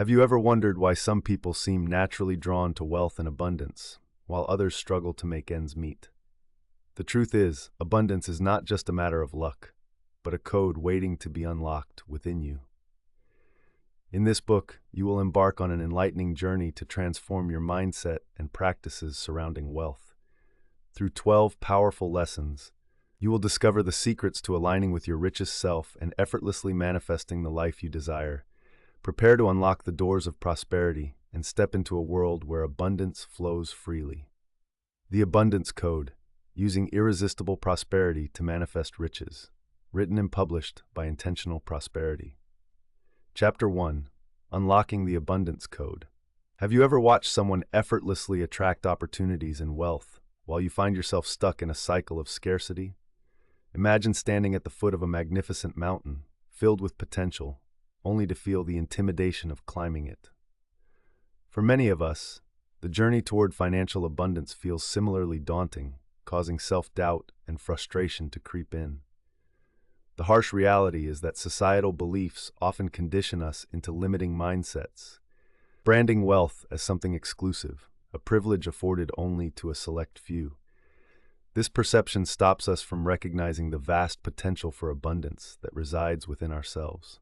Have you ever wondered why some people seem naturally drawn to wealth and abundance, while others struggle to make ends meet? The truth is, abundance is not just a matter of luck, but a code waiting to be unlocked within you. In this book, you will embark on an enlightening journey to transform your mindset and practices surrounding wealth. Through 12 powerful lessons, you will discover the secrets to aligning with your richest self and effortlessly manifesting the life you desire. Prepare to unlock the doors of prosperity and step into a world where abundance flows freely. The Abundance Code, using Irresistible Prosperity to manifest riches. Written and published by Intentional Prosperity. Chapter 1. Unlocking the Abundance Code. Have you ever watched someone effortlessly attract opportunities and wealth while you find yourself stuck in a cycle of scarcity? Imagine standing at the foot of a magnificent mountain, filled with potential, only to feel the intimidation of climbing it. For many of us, the journey toward financial abundance feels similarly daunting, causing self-doubt and frustration to creep in. The harsh reality is that societal beliefs often condition us into limiting mindsets, branding wealth as something exclusive, a privilege afforded only to a select few. This perception stops us from recognizing the vast potential for abundance that resides within ourselves.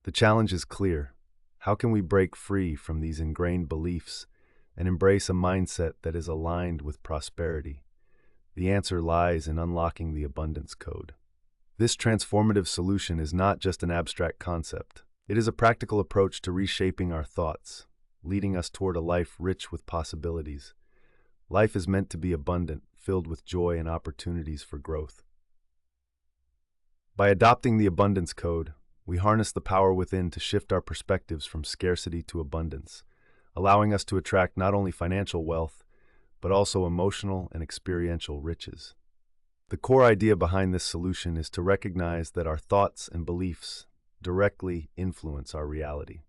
The challenge is clear. How can we break free from these ingrained beliefs and embrace a mindset that is aligned with prosperity? The answer lies in unlocking the Abundance Code. This transformative solution is not just an abstract concept. It is a practical approach to reshaping our thoughts, leading us toward a life rich with possibilities. Life is meant to be abundant, filled with joy and opportunities for growth. By adopting the Abundance Code, we harness the power within to shift our perspectives from scarcity to abundance, allowing us to attract not only financial wealth, but also emotional and experiential riches. The core idea behind this solution is to recognize that our thoughts and beliefs directly influence our reality.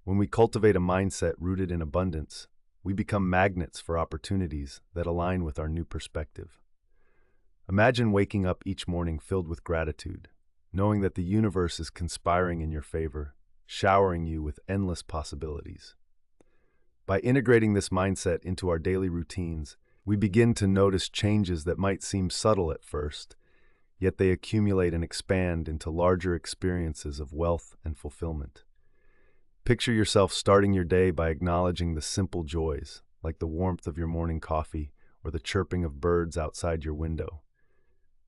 When we cultivate a mindset rooted in abundance, we become magnets for opportunities that align with our new perspective. Imagine waking up each morning filled with gratitude, knowing that the universe is conspiring in your favor, showering you with endless possibilities. By integrating this mindset into our daily routines, we begin to notice changes that might seem subtle at first, yet they accumulate and expand into larger experiences of wealth and fulfillment. Picture yourself starting your day by acknowledging the simple joys, like the warmth of your morning coffee or the chirping of birds outside your window.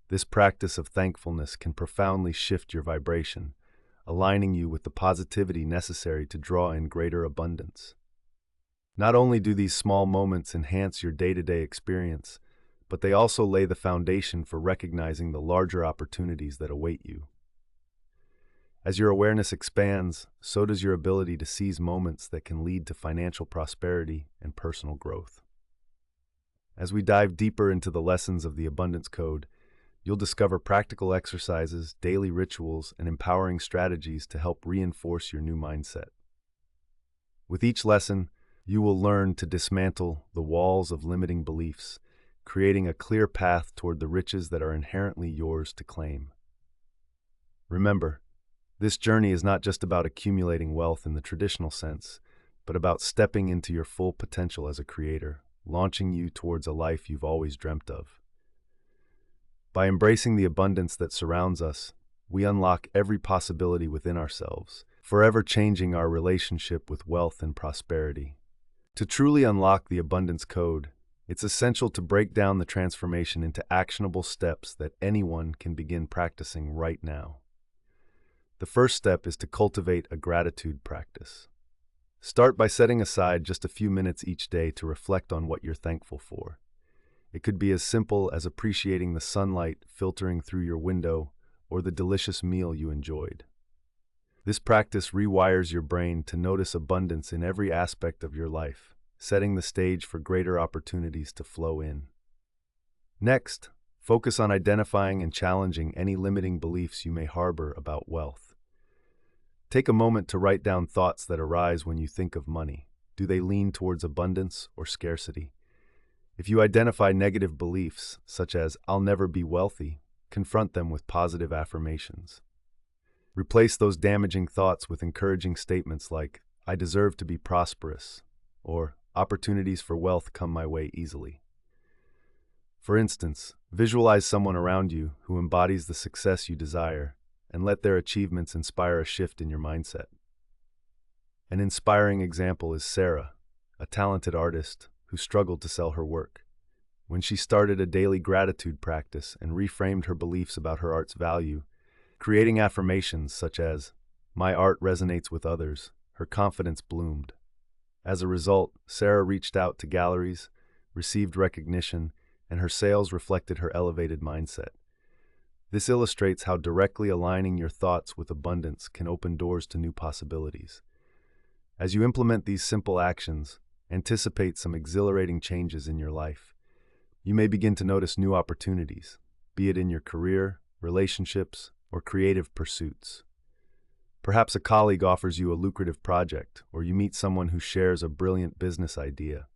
This practice of thankfulness can profoundly shift your vibration, aligning you with the positivity necessary to draw in greater abundance. Not only do these small moments enhance your day-to-day experience, but they also lay the foundation for recognizing the larger opportunities that await you. As your awareness expands, so does your ability to seize moments that can lead to financial prosperity and personal growth. As we dive deeper into the lessons of the Abundance Code, you'll discover practical exercises, daily rituals, and empowering strategies to help reinforce your new mindset. With each lesson, you will learn to dismantle the walls of limiting beliefs, creating a clear path toward the riches that are inherently yours to claim. Remember, this journey is not just about accumulating wealth in the traditional sense, but about stepping into your full potential as a creator, launching you towards a life you've always dreamt of. By embracing the abundance that surrounds us, we unlock every possibility within ourselves, forever changing our relationship with wealth and prosperity. To truly unlock the Abundance Code, it's essential to break down the transformation into actionable steps that anyone can begin practicing right now. The first step is to cultivate a gratitude practice. Start by setting aside just a few minutes each day to reflect on what you're thankful for. It could be as simple as appreciating the sunlight filtering through your window or the delicious meal you enjoyed. This practice rewires your brain to notice abundance in every aspect of your life, setting the stage for greater opportunities to flow in. Next, focus on identifying and challenging any limiting beliefs you may harbor about wealth. Take a moment to write down thoughts that arise when you think of money. Do they lean towards abundance or scarcity? If you identify negative beliefs, such as "I'll never be wealthy," confront them with positive affirmations. Replace those damaging thoughts with encouraging statements like, I deserve to be prosperous, or opportunities for wealth come my way easily. For instance, visualize someone around you who embodies the success you desire and let their achievements inspire a shift in your mindset. An inspiring example is Sarah, a talented artist who struggled to sell her work. When she started a daily gratitude practice and reframed her beliefs about her art's value, creating affirmations such as, "My art resonates with others," her confidence bloomed. As a result, Sarah reached out to galleries, received recognition, and her sales reflected her elevated mindset. This illustrates how directly aligning your thoughts with abundance can open doors to new possibilities. As you implement these simple actions, anticipate some exhilarating changes in your life. You may begin to notice new opportunities, be it in your career, relationships, or creative pursuits. Perhaps a colleague offers you a lucrative project, or you meet someone who shares a brilliant business idea.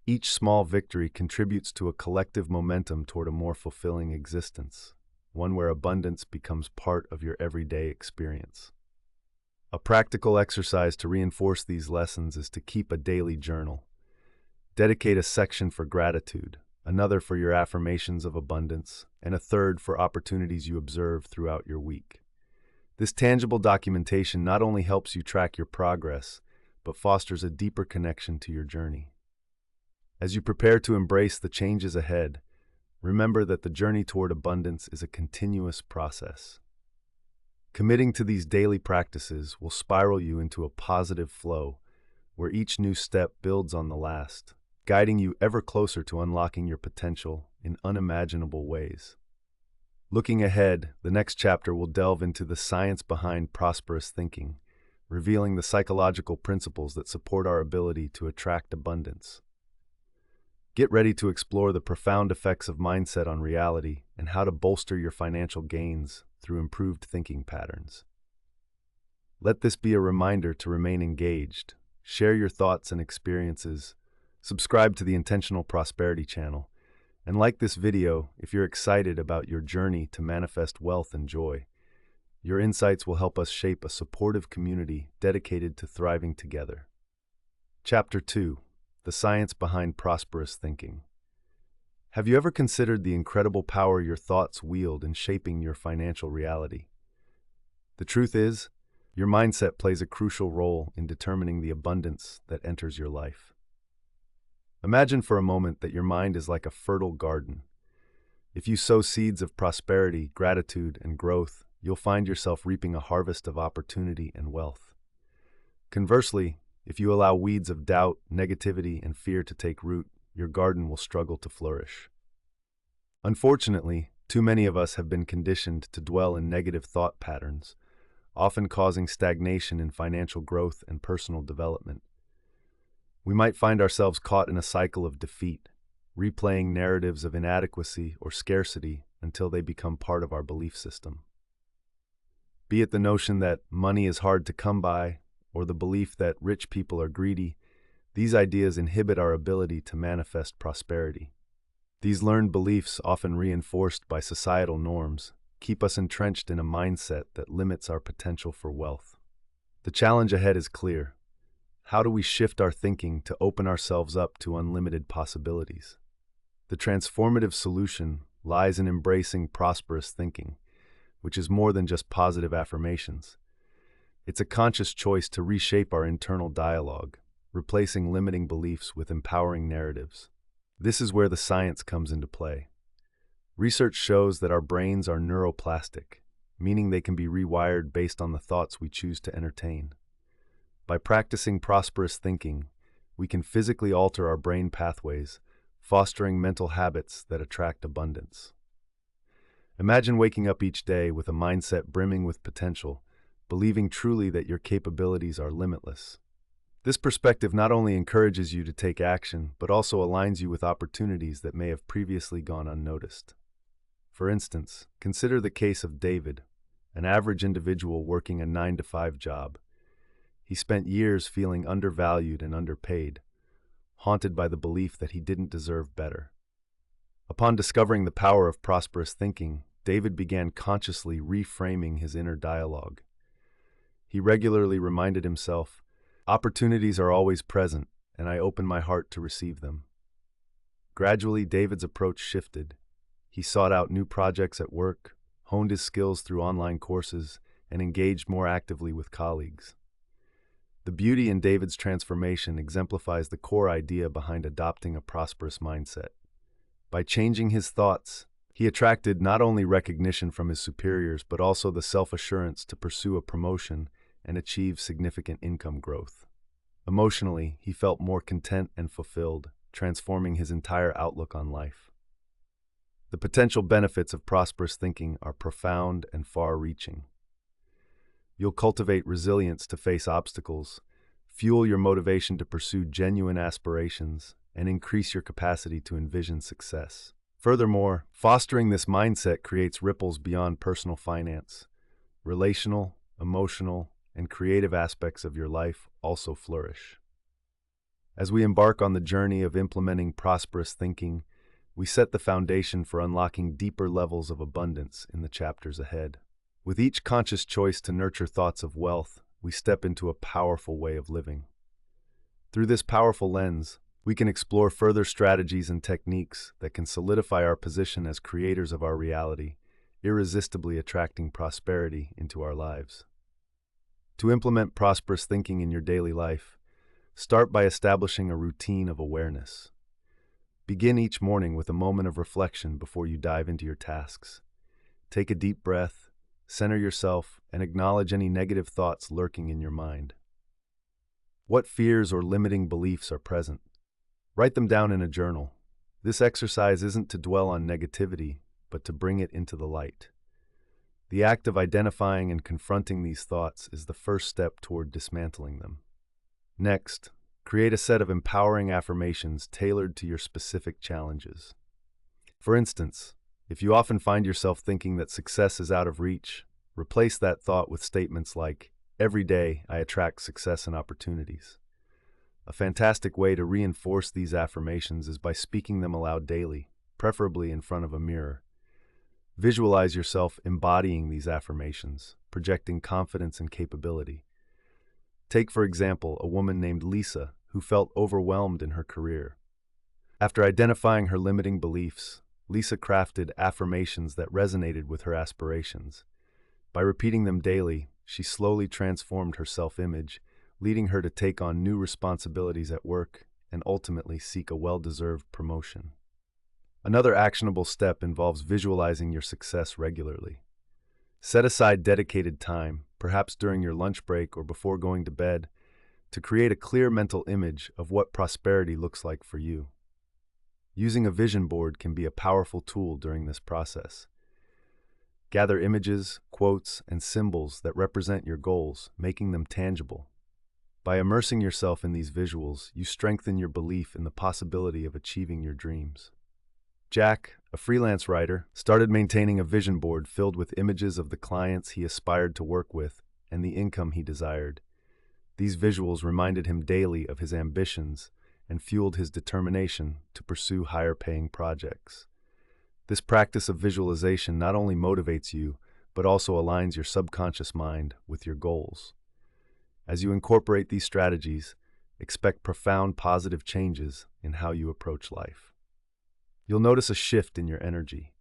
Each small victory contributes to a collective momentum toward a more fulfilling existence, one where abundance becomes part of your everyday experience. A practical exercise to reinforce these lessons is to keep a daily journal. Dedicate a section for gratitude, another for your affirmations of abundance, and a third for opportunities you observe throughout your week. This tangible documentation not only helps you track your progress, but fosters a deeper connection to your journey. As you prepare to embrace the changes ahead, remember that the journey toward abundance is a continuous process. Committing to these daily practices will spiral you into a positive flow, where each new step builds on the last, guiding you ever closer to unlocking your potential in unimaginable ways. Looking ahead, the next chapter will delve into the science behind prosperous thinking, revealing the psychological principles that support our ability to attract abundance. Get ready to explore the profound effects of mindset on reality and how to bolster your financial gains through improved thinking patterns. Let this be a reminder to remain engaged, share your thoughts and experiences, subscribe to the Intentional Prosperity channel, and like this video if you're excited about your journey to manifest wealth and joy. Your insights will help us shape a supportive community dedicated to thriving together. Chapter 2. The Science Behind Prosperous Thinking. Have you ever considered the incredible power your thoughts wield in shaping your financial reality? The truth is, your mindset plays a crucial role in determining the abundance that enters your life. Imagine for a moment that your mind is like a fertile garden. If you sow seeds of prosperity, gratitude, and growth, you'll find yourself reaping a harvest of opportunity and wealth. Conversely, if you allow weeds of doubt, negativity, and fear to take root, your garden will struggle to flourish. Unfortunately, too many of us have been conditioned to dwell in negative thought patterns, often causing stagnation in financial growth and personal development. We might find ourselves caught in a cycle of defeat, replaying narratives of inadequacy or scarcity until they become part of our belief system. Be it the notion that money is hard to come by, or the belief that rich people are greedy, these ideas inhibit our ability to manifest prosperity. These learned beliefs, often reinforced by societal norms, keep us entrenched in a mindset that limits our potential for wealth. The challenge ahead is clear. How do we shift our thinking to open ourselves up to unlimited possibilities? The transformative solution lies in embracing prosperous thinking, which is more than just positive affirmations. It's a conscious choice to reshape our internal dialogue, replacing limiting beliefs with empowering narratives. This is where the science comes into play. Research shows that our brains are neuroplastic, meaning they can be rewired based on the thoughts we choose to entertain. By practicing prosperous thinking, we can physically alter our brain pathways, fostering mental habits that attract abundance. Imagine waking up each day with a mindset brimming with potential, believing truly that your capabilities are limitless. This perspective not only encourages you to take action, but also aligns you with opportunities that may have previously gone unnoticed. For instance, consider the case of David, an average individual working a 9-to-5 job. He spent years feeling undervalued and underpaid, haunted by the belief that he didn't deserve better. Upon discovering the power of prosperous thinking, David began consciously reframing his inner dialogue. He regularly reminded himself, Opportunities are always present, and I open my heart to receive them. Gradually, David's approach shifted. He sought out new projects at work, honed his skills through online courses, and engaged more actively with colleagues. The beauty in David's transformation exemplifies the core idea behind adopting a prosperous mindset. By changing his thoughts, he attracted not only recognition from his superiors but also the self-assurance to pursue a promotion and achieve significant income growth. Emotionally, he felt more content and fulfilled, transforming his entire outlook on life. The potential benefits of prosperous thinking are profound and far-reaching. You'll cultivate resilience to face obstacles, fuel your motivation to pursue genuine aspirations, and increase your capacity to envision success. Furthermore, fostering this mindset creates ripples beyond personal finance. Relational, emotional, and creative aspects of your life also flourish. As we embark on the journey of implementing prosperous thinking, we set the foundation for unlocking deeper levels of abundance in the chapters ahead. With each conscious choice to nurture thoughts of wealth, we step into a powerful way of living. Through this powerful lens, we can explore further strategies and techniques that can solidify our position as creators of our reality, irresistibly attracting prosperity into our lives. To implement prosperous thinking in your daily life, start by establishing a routine of awareness. Begin each morning with a moment of reflection before you dive into your tasks. Take a deep breath, center yourself, and acknowledge any negative thoughts lurking in your mind. What fears or limiting beliefs are present? Write them down in a journal. This exercise isn't to dwell on negativity, but to bring it into the light. The act of identifying and confronting these thoughts is the first step toward dismantling them. Next, create a set of empowering affirmations tailored to your specific challenges. For instance, if you often find yourself thinking that success is out of reach, replace that thought with statements like, "Every day I attract success and opportunities." A fantastic way to reinforce these affirmations is by speaking them aloud daily, preferably in front of a mirror. Visualize yourself embodying these affirmations, projecting confidence and capability. Take, for example, a woman named Lisa who felt overwhelmed in her career. After identifying her limiting beliefs, Lisa crafted affirmations that resonated with her aspirations. By repeating them daily, she slowly transformed her self-image, leading her to take on new responsibilities at work and ultimately seek a well-deserved promotion. Another actionable step involves visualizing your success regularly. Set aside dedicated time, perhaps during your lunch break or before going to bed, to create a clear mental image of what prosperity looks like for you. Using a vision board can be a powerful tool during this process. Gather images, quotes, and symbols that represent your goals, making them tangible. By immersing yourself in these visuals, you strengthen your belief in the possibility of achieving your dreams. Jack, a freelance writer, started maintaining a vision board filled with images of the clients he aspired to work with and the income he desired. These visuals reminded him daily of his ambitions and fueled his determination to pursue higher-paying projects. This practice of visualization not only motivates you, but also aligns your subconscious mind with your goals. As you incorporate these strategies, expect profound positive changes in how you approach life. You'll notice a shift in your energy.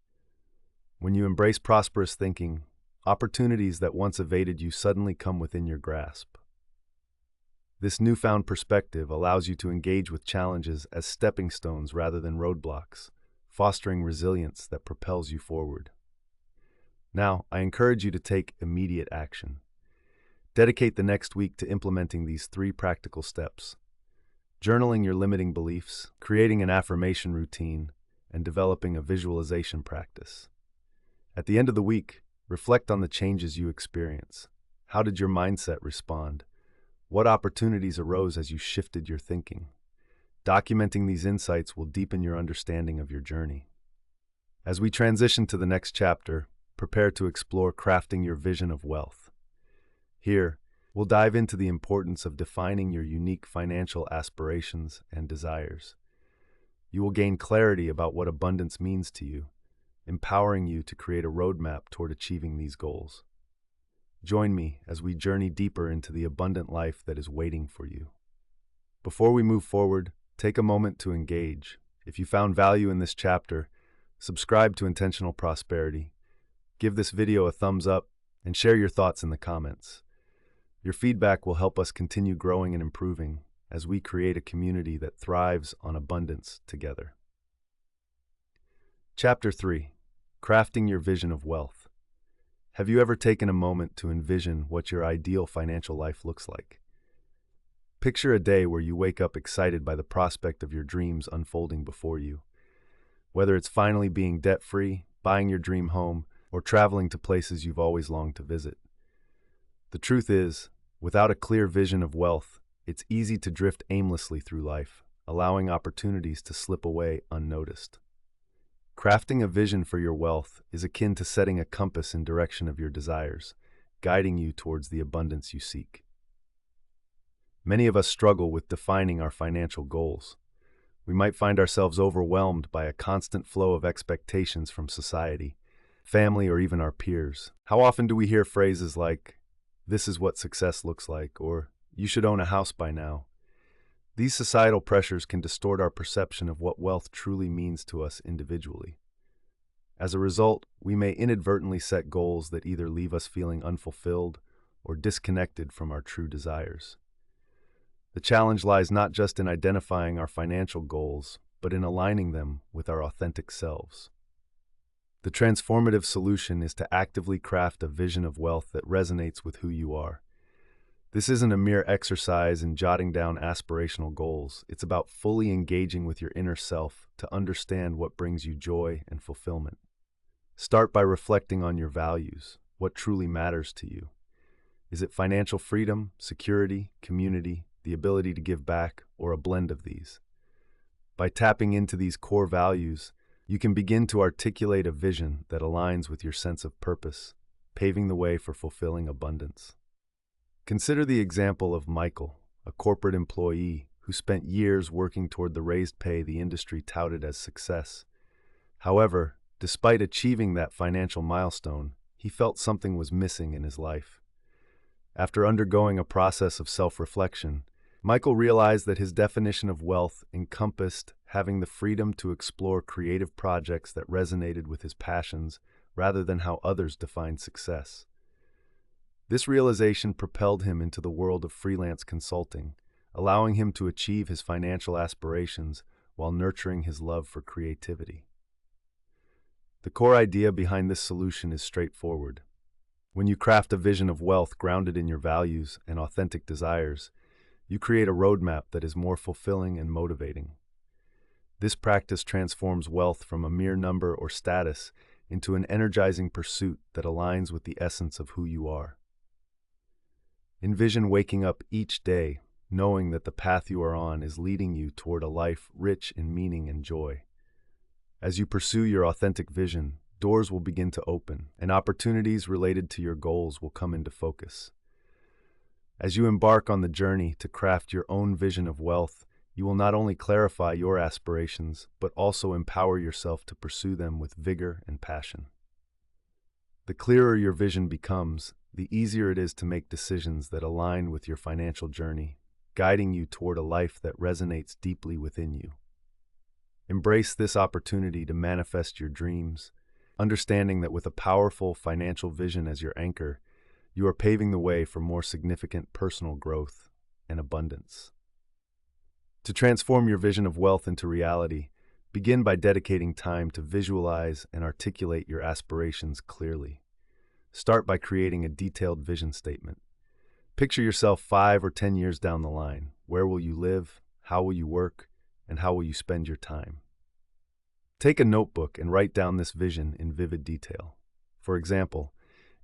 When you embrace prosperous thinking, opportunities that once evaded you suddenly come within your grasp. This newfound perspective allows you to engage with challenges as stepping stones rather than roadblocks, fostering resilience that propels you forward. Now, I encourage you to take immediate action. Dedicate the next week to implementing these 3 practical steps: journaling your limiting beliefs, creating an affirmation routine, and developing a visualization practice. At the end of the week, reflect on the changes you experience. How did your mindset respond? What opportunities arose as you shifted your thinking? Documenting these insights will deepen your understanding of your journey. As we transition to the next chapter, prepare to explore crafting your vision of wealth. Here, we'll dive into the importance of defining your unique financial aspirations and desires. You will gain clarity about what abundance means to you, empowering you to create a roadmap toward achieving these goals. Join me as we journey deeper into the abundant life that is waiting for you. Before we move forward, take a moment to engage. If you found value in this chapter, subscribe to Intentional Prosperity, give this video a thumbs up, and share your thoughts in the comments. Your feedback will help us continue growing and improving as we create a community that thrives on abundance together. Chapter 3. Crafting Your Vision of Wealth. Have you ever taken a moment to envision what your ideal financial life looks like? Picture a day where you wake up excited by the prospect of your dreams unfolding before you. Whether it's finally being debt-free, buying your dream home, or traveling to places you've always longed to visit. The truth is, without a clear vision of wealth, it's easy to drift aimlessly through life, allowing opportunities to slip away unnoticed. Crafting a vision for your wealth is akin to setting a compass in direction of your desires, guiding you towards the abundance you seek. Many of us struggle with defining our financial goals. We might find ourselves overwhelmed by a constant flow of expectations from society, family, or even our peers. How often do we hear phrases like, "This is what success looks like," or "You should own a house by now"? These societal pressures can distort our perception of what wealth truly means to us individually. As a result, we may inadvertently set goals that either leave us feeling unfulfilled or disconnected from our true desires. The challenge lies not just in identifying our financial goals, but in aligning them with our authentic selves. The transformative solution is to actively craft a vision of wealth that resonates with who you are. This isn't a mere exercise in jotting down aspirational goals. It's about fully engaging with your inner self to understand what brings you joy and fulfillment. Start by reflecting on your values, what truly matters to you. Is it financial freedom, security, community, the ability to give back, or a blend of these? By tapping into these core values, you can begin to articulate a vision that aligns with your sense of purpose, paving the way for fulfilling abundance. Consider the example of Michael, a corporate employee who spent years working toward the raised pay the industry touted as success. However, despite achieving that financial milestone, he felt something was missing in his life. After undergoing a process of self-reflection, Michael realized that his definition of wealth encompassed having the freedom to explore creative projects that resonated with his passions rather than how others defined success. This realization propelled him into the world of freelance consulting, allowing him to achieve his financial aspirations while nurturing his love for creativity. The core idea behind this solution is straightforward. When you craft a vision of wealth grounded in your values and authentic desires, you create a roadmap that is more fulfilling and motivating. This practice transforms wealth from a mere number or status into an energizing pursuit that aligns with the essence of who you are. Envision waking up each day knowing that the path you are on is leading you toward a life rich in meaning and joy. As you pursue your authentic vision, doors will begin to open, and opportunities related to your goals will come into focus. As you embark on the journey to craft your own vision of wealth, you will not only clarify your aspirations, but also empower yourself to pursue them with vigor and passion. The clearer your vision becomes, the easier it is to make decisions that align with your financial journey, guiding you toward a life that resonates deeply within you. Embrace this opportunity to manifest your dreams, understanding that with a powerful financial vision as your anchor, you are paving the way for more significant personal growth and abundance. To transform your vision of wealth into reality, begin by dedicating time to visualize and articulate your aspirations clearly. Start by creating a detailed vision statement. Picture yourself 5 or 10 years down the line. Where will you live? How will you work? And how will you spend your time? Take a notebook and write down this vision in vivid detail. For example,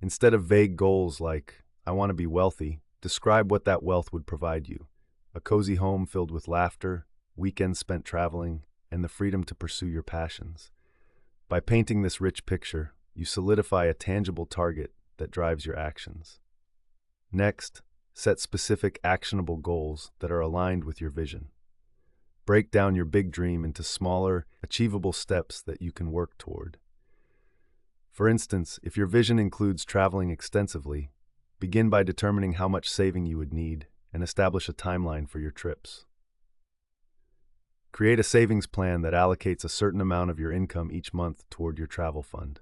instead of vague goals like, "I want to be wealthy," describe what that wealth would provide you. A cozy home filled with laughter, weekends spent traveling, and the freedom to pursue your passions. By painting this rich picture, you solidify a tangible target that drives your actions. Next, set specific actionable goals that are aligned with your vision. Break down your big dream into smaller, achievable steps that you can work toward. For instance, if your vision includes traveling extensively, Begin by determining how much saving you would need and establish a timeline for your trips. Create a savings plan that allocates a certain amount of your income each month toward your travel fund.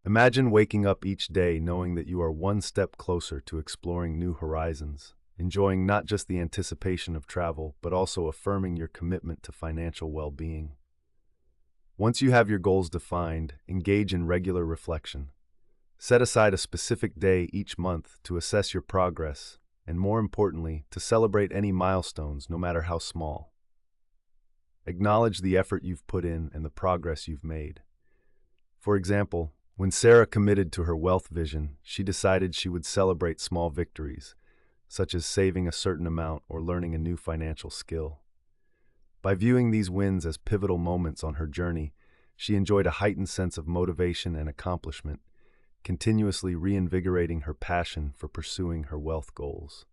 Imagine waking up each day knowing that you are one step closer to exploring new horizons, enjoying not just the anticipation of travel, but also affirming your commitment to financial well-being. Once you have your goals defined, engage in regular reflection. Set aside a specific day each month to assess your progress, and more importantly, to celebrate any milestones, no matter how small. Acknowledge the effort you've put in and the progress you've made. For example, when Sarah committed to her wealth vision, she decided she would celebrate small victories, such as saving a certain amount or learning a new financial skill. By viewing these wins as pivotal moments on her journey, she enjoyed a heightened sense of motivation and accomplishment, continuously reinvigorating her passion for pursuing her wealth goals.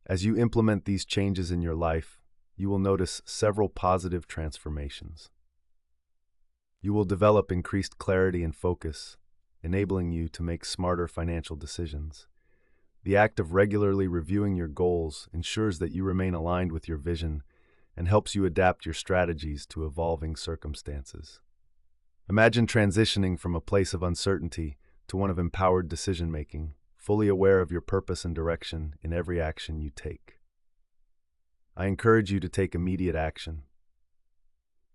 As you implement these changes in your life, you will notice several positive transformations. You will develop increased clarity and focus, enabling you to make smarter financial decisions. The act of regularly reviewing your goals ensures that you remain aligned with your vision and helps you adapt your strategies to evolving circumstances. Imagine transitioning from a place of uncertainty to one of empowered decision-making, fully aware of your purpose and direction in every action you take. I encourage you to take immediate action.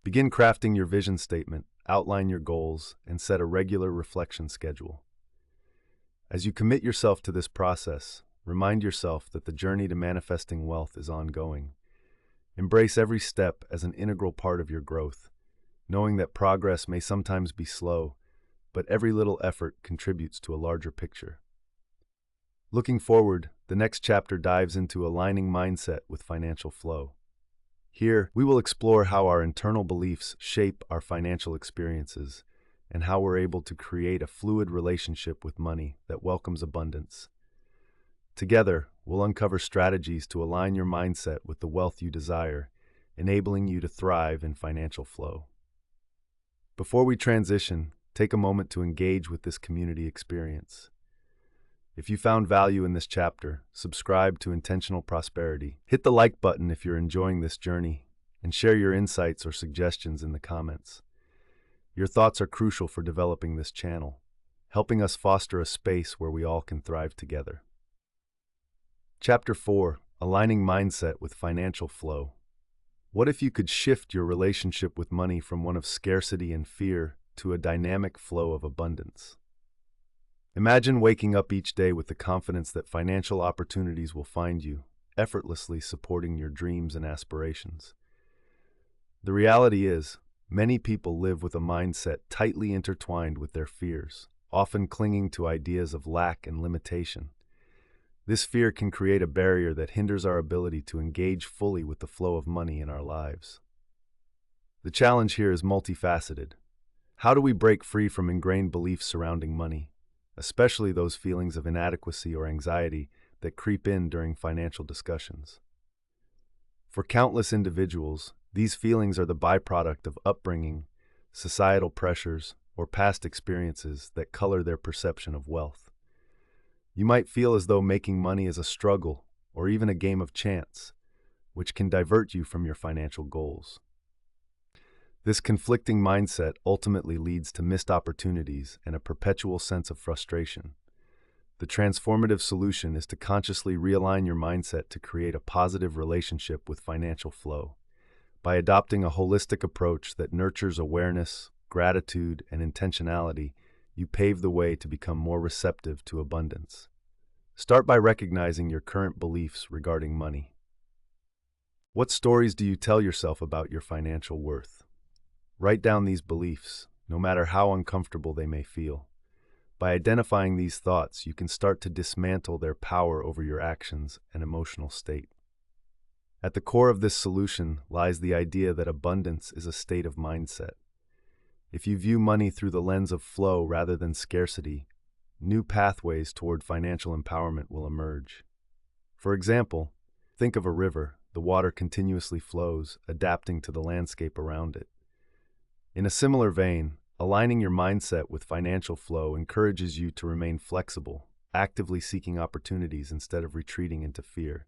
Begin crafting your vision statement, outline your goals, and set a regular reflection schedule. As you commit yourself to this process, remind yourself that the journey to manifesting wealth is ongoing. Embrace every step as an integral part of your growth, knowing that progress may sometimes be slow, but every little effort contributes to a larger picture. Looking forward, the next chapter dives into aligning mindset with financial flow. Here, we will explore how our internal beliefs shape our financial experiences and how we're able to create a fluid relationship with money that welcomes abundance. Together, we'll uncover strategies to align your mindset with the wealth you desire, enabling you to thrive in financial flow. Before we transition, take a moment to engage with this community experience. If you found value in this chapter, subscribe to Intentional Prosperity. Hit the like button if you're enjoying this journey, and share your insights or suggestions in the comments. Your thoughts are crucial for developing this channel, helping us foster a space where we all can thrive together. Chapter 4: Aligning Mindset with Financial Flow. What if you could shift your relationship with money from one of scarcity and fear to a dynamic flow of abundance? Imagine waking up each day with the confidence that financial opportunities will find you, effortlessly supporting your dreams and aspirations. The reality is, many people live with a mindset tightly intertwined with their fears, often clinging to ideas of lack and limitation. This fear can create a barrier that hinders our ability to engage fully with the flow of money in our lives. The challenge here is multifaceted. How do we break free from ingrained beliefs surrounding money, especially those feelings of inadequacy or anxiety that creep in during financial discussions? For countless individuals, these feelings are the byproduct of upbringing, societal pressures, or past experiences that color their perception of wealth. You might feel as though making money is a struggle or even a game of chance, which can divert you from your financial goals. This conflicting mindset ultimately leads to missed opportunities and a perpetual sense of frustration. The transformative solution is to consciously realign your mindset to create a positive relationship with financial flow. By adopting a holistic approach that nurtures awareness, gratitude, and intentionality, you pave the way to become more receptive to abundance. Start by recognizing your current beliefs regarding money. What stories do you tell yourself about your financial worth? Write down these beliefs, no matter how uncomfortable they may feel. By identifying these thoughts, you can start to dismantle their power over your actions and emotional state. At the core of this solution lies the idea that abundance is a state of mindset. If you view money through the lens of flow rather than scarcity, new pathways toward financial empowerment will emerge. For example, think of a river. The water continuously flows, adapting to the landscape around it. In a similar vein, aligning your mindset with financial flow encourages you to remain flexible, actively seeking opportunities instead of retreating into fear.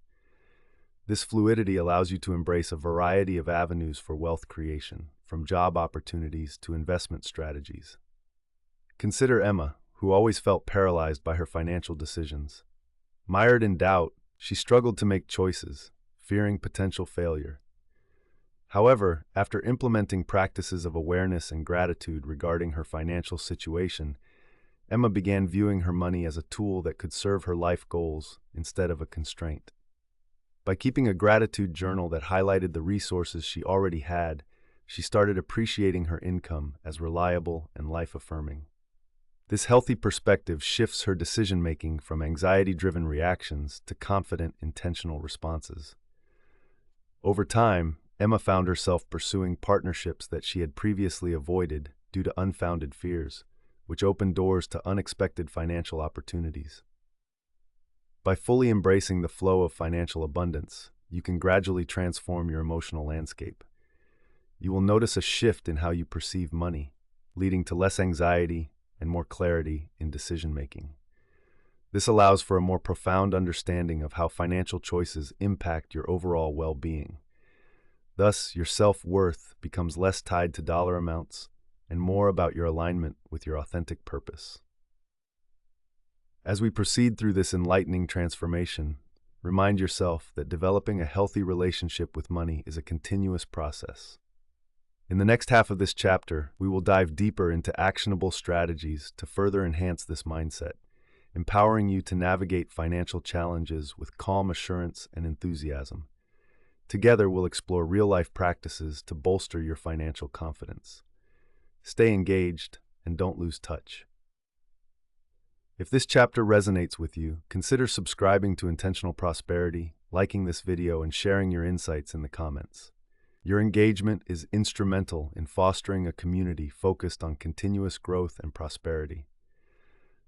This fluidity allows you to embrace a variety of avenues for wealth creation, from job opportunities to investment strategies. Consider Emma, who always felt paralyzed by her financial decisions. Mired in doubt, she struggled to make choices, fearing potential failure. However, after implementing practices of awareness and gratitude regarding her financial situation, Emma began viewing her money as a tool that could serve her life goals instead of a constraint. By keeping a gratitude journal that highlighted the resources she already had, she started appreciating her income as reliable and life-affirming. This healthy perspective shifts her decision-making from anxiety-driven reactions to confident, intentional responses. Over time, Emma found herself pursuing partnerships that she had previously avoided due to unfounded fears, which opened doors to unexpected financial opportunities. By fully embracing the flow of financial abundance, you can gradually transform your emotional landscape. You will notice a shift in how you perceive money, leading to less anxiety and more clarity in decision-making. This allows for a more profound understanding of how financial choices impact your overall well-being. Thus, your self-worth becomes less tied to dollar amounts and more about your alignment with your authentic purpose. As we proceed through this enlightening transformation, remind yourself that developing a healthy relationship with money is a continuous process. In the next half of this chapter, we will dive deeper into actionable strategies to further enhance this mindset, empowering you to navigate financial challenges with calm assurance and enthusiasm. Together, we'll explore real-life practices to bolster your financial confidence. Stay engaged and don't lose touch. If this chapter resonates with you, consider subscribing to Intentional Prosperity, liking this video, and sharing your insights in the comments. Your engagement is instrumental in fostering a community focused on continuous growth and prosperity.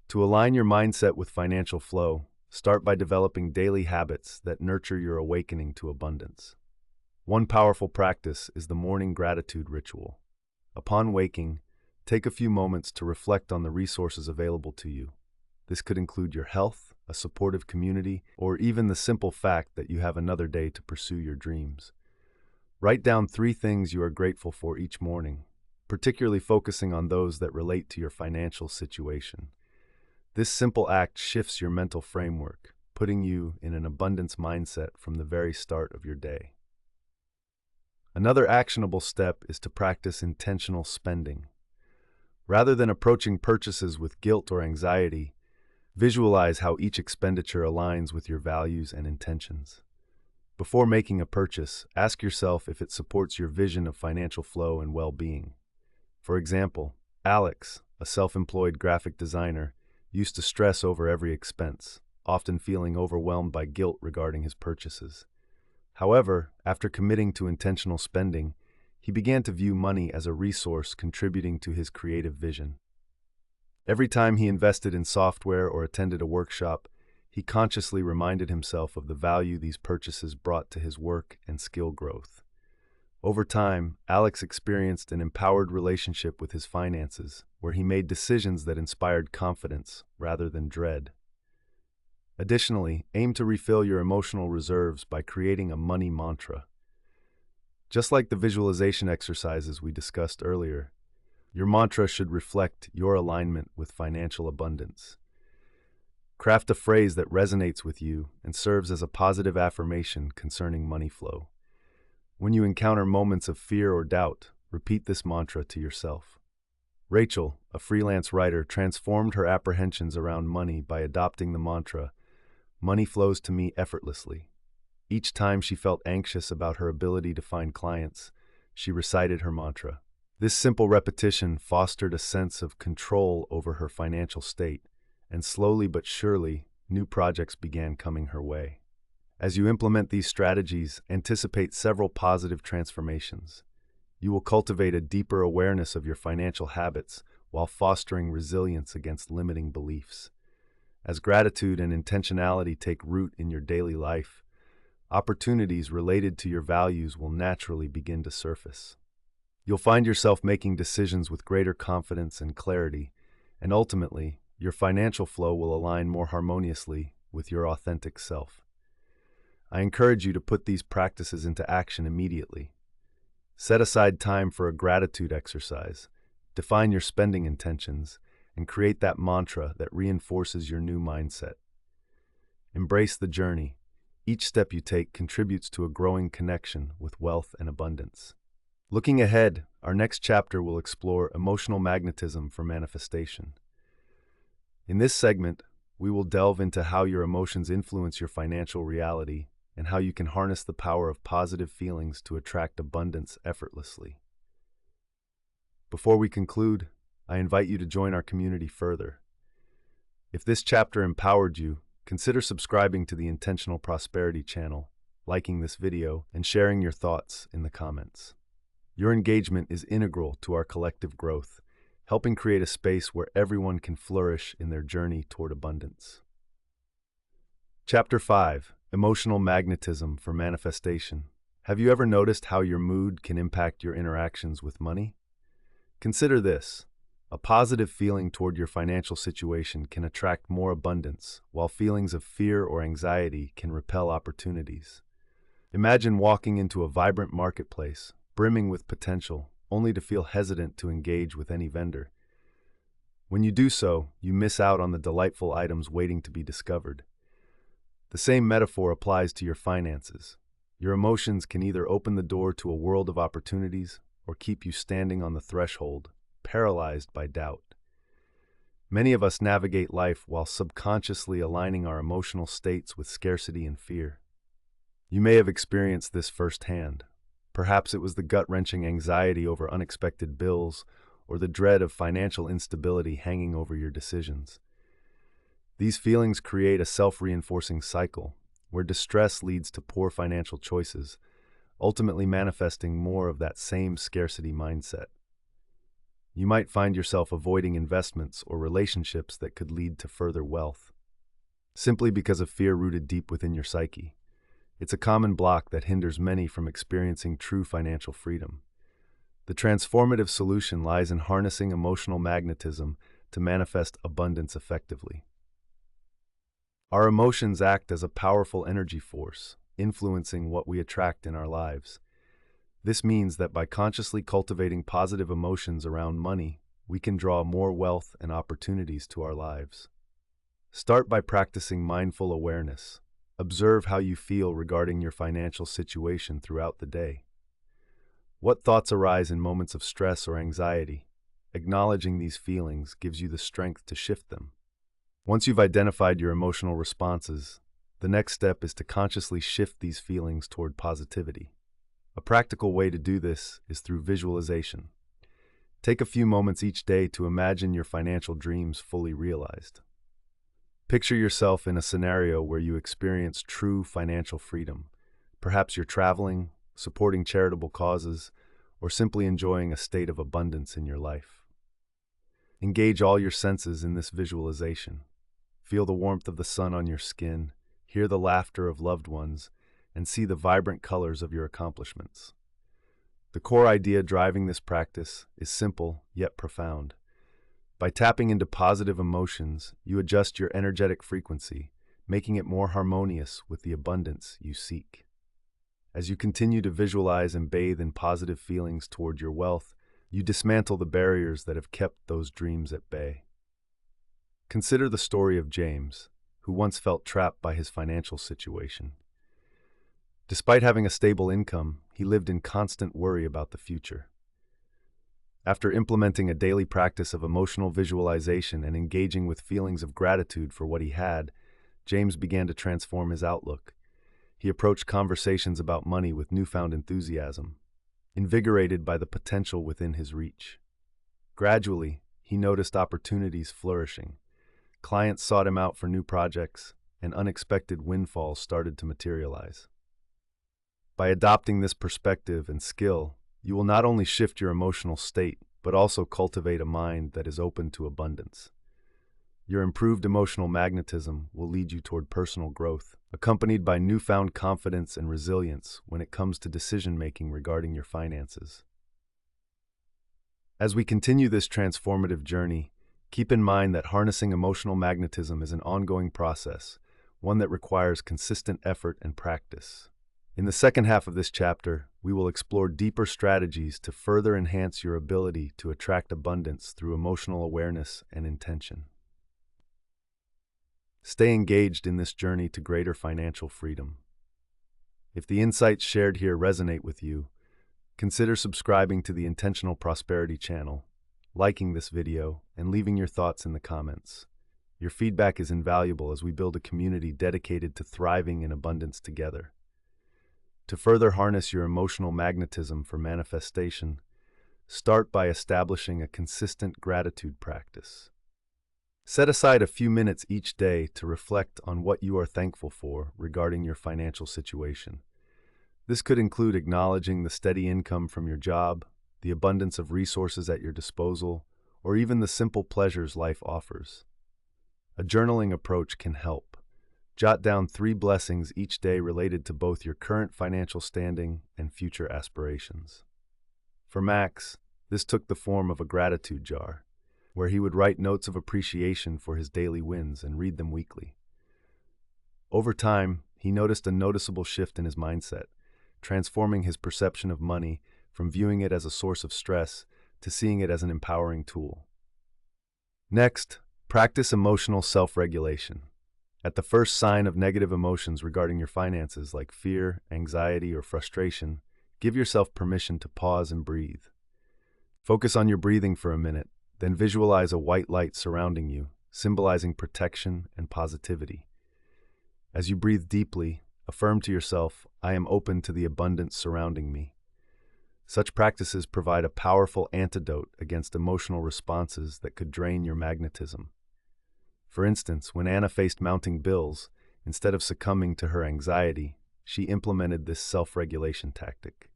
To align your mindset with financial flow, start by developing daily habits that nurture your awakening to abundance. One powerful practice is the morning gratitude ritual. Upon waking, take a few moments to reflect on the resources available to you. This could include your health, a supportive community, or even the simple fact that you have another day to pursue your dreams. Write down 3 things you are grateful for each morning, particularly focusing on those that relate to your financial situation. This simple act shifts your mental framework, putting you in an abundance mindset from the very start of your day. Another actionable step is to practice intentional spending. Rather than approaching purchases with guilt or anxiety, visualize how each expenditure aligns with your values and intentions. Before making a purchase, ask yourself if it supports your vision of financial flow and well-being. For example, Alex, a self-employed graphic designer, used to stress over every expense, often feeling overwhelmed by guilt regarding his purchases. However, after committing to intentional spending, he began to view money as a resource contributing to his creative vision. Every time he invested in software or attended a workshop, he consciously reminded himself of the value these purchases brought to his work and skill growth. Over time, Alex experienced an empowered relationship with his finances, where he made decisions that inspired confidence rather than dread. Additionally, aim to refill your emotional reserves by creating a money mantra. Just like the visualization exercises we discussed earlier, your mantra should reflect your alignment with financial abundance. Craft a phrase that resonates with you and serves as a positive affirmation concerning money flow. When you encounter moments of fear or doubt, repeat this mantra to yourself. Rachel, a freelance writer, transformed her apprehensions around money by adopting the mantra, "Money flows to me effortlessly." Each time she felt anxious about her ability to find clients, she recited her mantra. This simple repetition fostered a sense of control over her financial state, and slowly but surely, new projects began coming her way. As you implement these strategies, anticipate several positive transformations. You will cultivate a deeper awareness of your financial habits while fostering resilience against limiting beliefs. As gratitude and intentionality take root in your daily life, opportunities related to your values will naturally begin to surface. You'll find yourself making decisions with greater confidence and clarity, and ultimately, your financial flow will align more harmoniously with your authentic self. I encourage you to put these practices into action immediately. Set aside time for a gratitude exercise, define your spending intentions, and create that mantra that reinforces your new mindset. Embrace the journey. Each step you take contributes to a growing connection with wealth and abundance. Looking ahead, our next chapter will explore emotional magnetism for manifestation. In this segment, we will delve into how your emotions influence your financial reality and how you can harness the power of positive feelings to attract abundance effortlessly. Before we conclude, I invite you to join our community further. If this chapter empowered you, consider subscribing to the Intentional Prosperity channel, liking this video, and sharing your thoughts in the comments. Your engagement is integral to our collective growth, helping create a space where everyone can flourish in their journey toward abundance. Chapter 5: Emotional Magnetism for Manifestation. Have you ever noticed how your mood can impact your interactions with money? Consider this. A positive feeling toward your financial situation can attract more abundance, while feelings of fear or anxiety can repel opportunities. Imagine walking into a vibrant marketplace, brimming with potential, only to feel hesitant to engage with any vendor. When you do so, you miss out on the delightful items waiting to be discovered. The same metaphor applies to your finances. Your emotions can either open the door to a world of opportunities or keep you standing on the threshold, paralyzed by doubt. Many of us navigate life while subconsciously aligning our emotional states with scarcity and fear. You may have experienced this firsthand. Perhaps it was the gut-wrenching anxiety over unexpected bills or the dread of financial instability hanging over your decisions. These feelings create a self-reinforcing cycle, where distress leads to poor financial choices, ultimately manifesting more of that same scarcity mindset. You might find yourself avoiding investments or relationships that could lead to further wealth, simply because of fear rooted deep within your psyche. It's a common block that hinders many from experiencing true financial freedom. The transformative solution lies in harnessing emotional magnetism to manifest abundance effectively. Our emotions act as a powerful energy force, influencing what we attract in our lives. This means that by consciously cultivating positive emotions around money, we can draw more wealth and opportunities to our lives. Start by practicing mindful awareness. Observe how you feel regarding your financial situation throughout the day. What thoughts arise in moments of stress or anxiety? Acknowledging these feelings gives you the strength to shift them. Once you've identified your emotional responses, the next step is to consciously shift these feelings toward positivity. A practical way to do this is through visualization. Take a few moments each day to imagine your financial dreams fully realized. Picture yourself in a scenario where you experience true financial freedom. Perhaps you're traveling, supporting charitable causes, or simply enjoying a state of abundance in your life. Engage all your senses in this visualization. Feel the warmth of the sun on your skin, hear the laughter of loved ones, and see the vibrant colors of your accomplishments. The core idea driving this practice is simple yet profound. By tapping into positive emotions, you adjust your energetic frequency, making it more harmonious with the abundance you seek. As you continue to visualize and bathe in positive feelings toward your wealth, you dismantle the barriers that have kept those dreams at bay. Consider the story of James, who once felt trapped by his financial situation. Despite having a stable income, he lived in constant worry about the future. After implementing a daily practice of emotional visualization and engaging with feelings of gratitude for what he had, James began to transform his outlook. He approached conversations about money with newfound enthusiasm, invigorated by the potential within his reach. Gradually, he noticed opportunities flourishing. Clients sought him out for new projects, and unexpected windfalls started to materialize. By adopting this perspective and skill, you will not only shift your emotional state, but also cultivate a mind that is open to abundance. Your improved emotional magnetism will lead you toward personal growth, accompanied by newfound confidence and resilience when it comes to decision-making regarding your finances. As we continue this transformative journey, Keep in mind that harnessing emotional magnetism is an ongoing process, one that requires consistent effort and practice. In the second half of this chapter, we will explore deeper strategies to further enhance your ability to attract abundance through emotional awareness and intention. Stay engaged in this journey to greater financial freedom. If the insights shared here resonate with you, consider subscribing to the Intentional Prosperity channel, liking this video, and leaving your thoughts in the comments. Your feedback is invaluable as we build a community dedicated to thriving in abundance together. To further harness your emotional magnetism for manifestation, start by establishing a consistent gratitude practice. Set aside a few minutes each day to reflect on what you are thankful for regarding your financial situation. This could include acknowledging the steady income from your job, the abundance of resources at your disposal, or even the simple pleasures life offers. A journaling approach can help. Jot down 3 blessings each day related to both your current financial standing and future aspirations. For Max, this took the form of a gratitude jar, where he would write notes of appreciation for his daily wins and read them weekly. Over time, he noticed a noticeable shift in his mindset, transforming his perception of money from viewing it as a source of stress to seeing it as an empowering tool. Next, practice emotional self-regulation. At the first sign of negative emotions regarding your finances like fear, anxiety, or frustration, give yourself permission to pause and breathe. Focus on your breathing for a minute, then visualize a white light surrounding you, symbolizing protection and positivity. As you breathe deeply, affirm to yourself, "I am open to the abundance surrounding me." Such practices provide a powerful antidote against emotional responses that could drain your magnetism. For instance, when Anna faced mounting bills, instead of succumbing to her anxiety, she implemented this self-regulation tactic.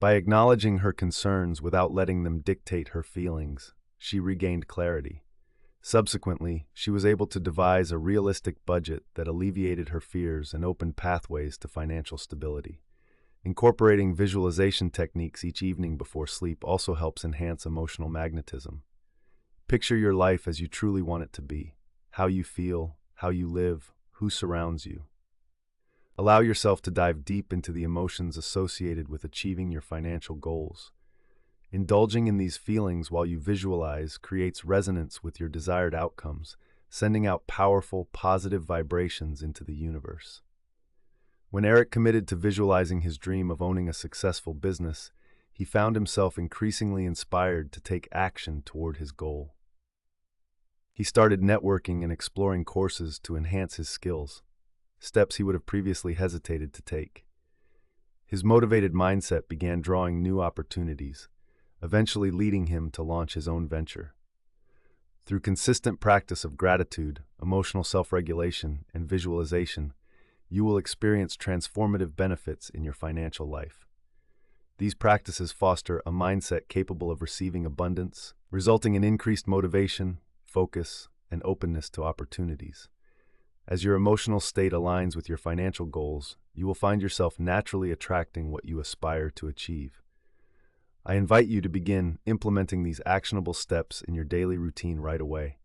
By acknowledging her concerns without letting them dictate her feelings, she regained clarity. Subsequently, she was able to devise a realistic budget that alleviated her fears and opened pathways to financial stability. Incorporating visualization techniques each evening before sleep also helps enhance emotional magnetism. Picture your life as you truly want it to be, how you feel, how you live, who surrounds you. Allow yourself to dive deep into the emotions associated with achieving your financial goals. Indulging in these feelings while you visualize creates resonance with your desired outcomes, sending out powerful, positive vibrations into the universe. When Eric committed to visualizing his dream of owning a successful business, he found himself increasingly inspired to take action toward his goal. He started networking and exploring courses to enhance his skills, steps he would have previously hesitated to take. His motivated mindset began drawing new opportunities, eventually leading him to launch his own venture. Through consistent practice of gratitude, emotional self-regulation, and visualization, you will experience transformative benefits in your financial life. These practices foster a mindset capable of receiving abundance, resulting in increased motivation, focus, and openness to opportunities. As your emotional state aligns with your financial goals, you will find yourself naturally attracting what you aspire to achieve. I invite you to begin implementing these actionable steps in your daily routine right away.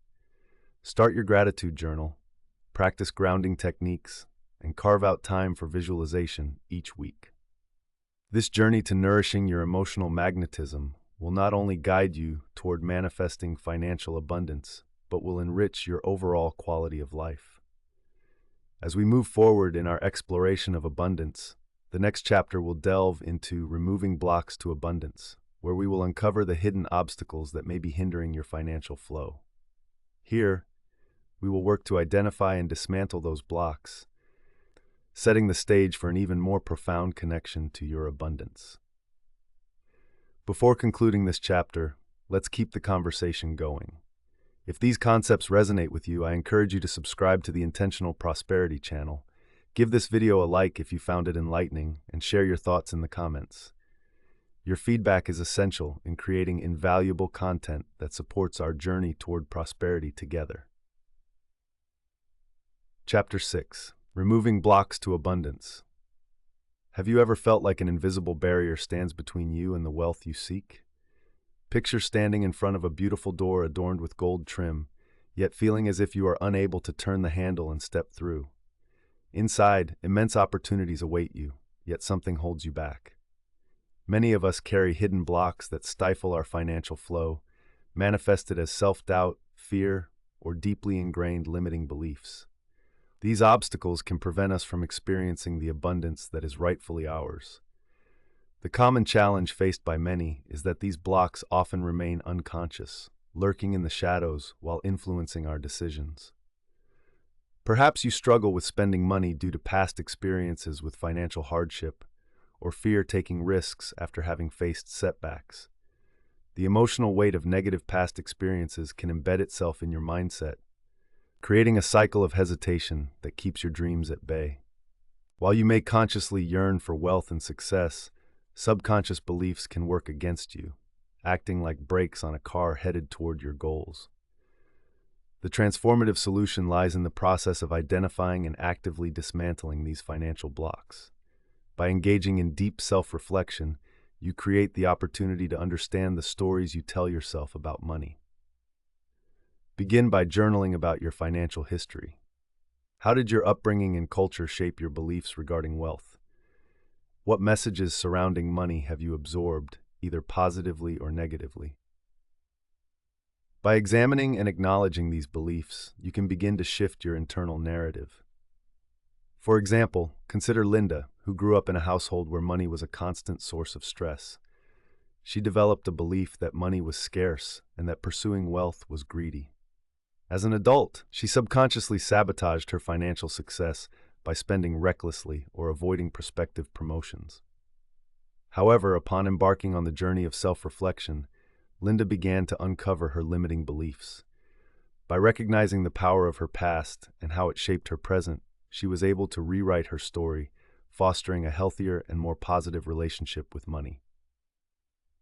Start your gratitude journal, practice grounding techniques, and carve out time for visualization each week. This journey to nourishing your emotional magnetism will not only guide you toward manifesting financial abundance, but will enrich your overall quality of life. As we move forward in our exploration of abundance, the next chapter will delve into removing blocks to abundance, where we will uncover the hidden obstacles that may be hindering your financial flow. Here, we will work to identify and dismantle those blocks, setting the stage for an even more profound connection to your abundance. Before concluding this chapter, let's keep the conversation going. If these concepts resonate with you, I encourage you to subscribe to the Intentional Prosperity channel. Give this video a like if you found it enlightening, and share your thoughts in the comments. Your feedback is essential in creating invaluable content that supports our journey toward prosperity together. Chapter 6. Removing blocks to abundance. Have you ever felt like an invisible barrier stands between you and the wealth you seek? Picture standing in front of a beautiful door adorned with gold trim, yet feeling as if you are unable to turn the handle and step through. Inside, immense opportunities await you, yet something holds you back. Many of us carry hidden blocks that stifle our financial flow, manifested as self-doubt, fear, or deeply ingrained limiting beliefs. These obstacles can prevent us from experiencing the abundance that is rightfully ours. The common challenge faced by many is that these blocks often remain unconscious, lurking in the shadows while influencing our decisions. Perhaps you struggle with spending money due to past experiences with financial hardship, or fear taking risks after having faced setbacks. The emotional weight of negative past experiences can embed itself in your mindset, creating a cycle of hesitation that keeps your dreams at bay. While you may consciously yearn for wealth and success, subconscious beliefs can work against you, acting like brakes on a car headed toward your goals. The transformative solution lies in the process of identifying and actively dismantling these financial blocks. By engaging in deep self-reflection, you create the opportunity to understand the stories you tell yourself about money. Begin by journaling about your financial history. How did your upbringing and culture shape your beliefs regarding wealth? What messages surrounding money have you absorbed, either positively or negatively? By examining and acknowledging these beliefs, you can begin to shift your internal narrative. For example, consider Linda, who grew up in a household where money was a constant source of stress. She developed a belief that money was scarce and that pursuing wealth was greedy. As an adult, she subconsciously sabotaged her financial success by spending recklessly or avoiding prospective promotions. However, upon embarking on the journey of self-reflection, Linda began to uncover her limiting beliefs. By recognizing the power of her past and how it shaped her present, she was able to rewrite her story, fostering a healthier and more positive relationship with money.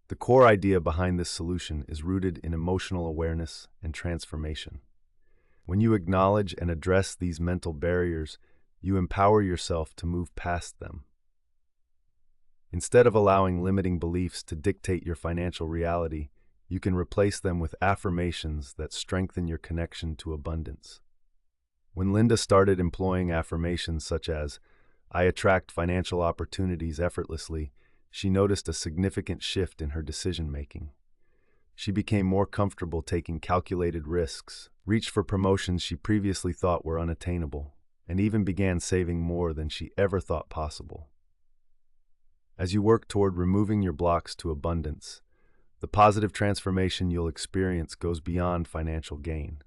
The core idea behind this solution is rooted in emotional awareness and transformation. When you acknowledge and address these mental barriers, you empower yourself to move past them. Instead of allowing limiting beliefs to dictate your financial reality, you can replace them with affirmations that strengthen your connection to abundance. When Linda started employing affirmations such as, "I attract financial opportunities effortlessly," she noticed a significant shift in her decision-making. She became more comfortable taking calculated risks, reached for promotions she previously thought were unattainable, and even began saving more than she ever thought possible. As you work toward removing your blocks to abundance, the positive transformation you'll experience goes beyond financial gain.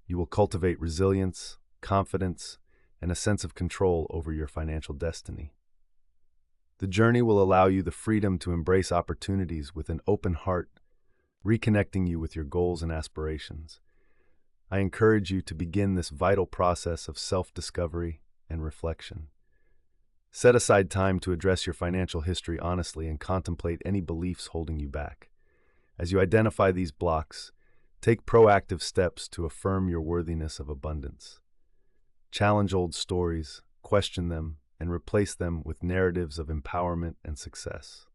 You will cultivate resilience, confidence, and a sense of control over your financial destiny. The journey will allow you the freedom to embrace opportunities with an open heart, reconnecting you with your goals and aspirations. I encourage you to begin this vital process of self-discovery and reflection. Set aside time to address your financial history honestly and contemplate any beliefs holding you back. As you identify these blocks, take proactive steps to affirm your worthiness of abundance. Challenge old stories, question them, and replace them with narratives of empowerment and success.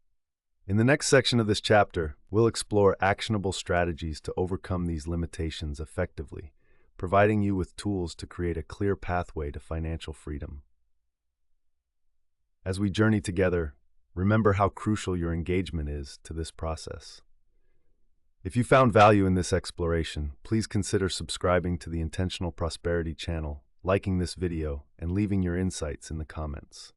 In the next section of this chapter, we'll explore actionable strategies to overcome these limitations effectively, providing you with tools to create a clear pathway to financial freedom. As we journey together, remember how crucial your engagement is to this process. If you found value in this exploration, please consider subscribing to the Intentional Prosperity channel, liking this video, and leaving your insights in the comments.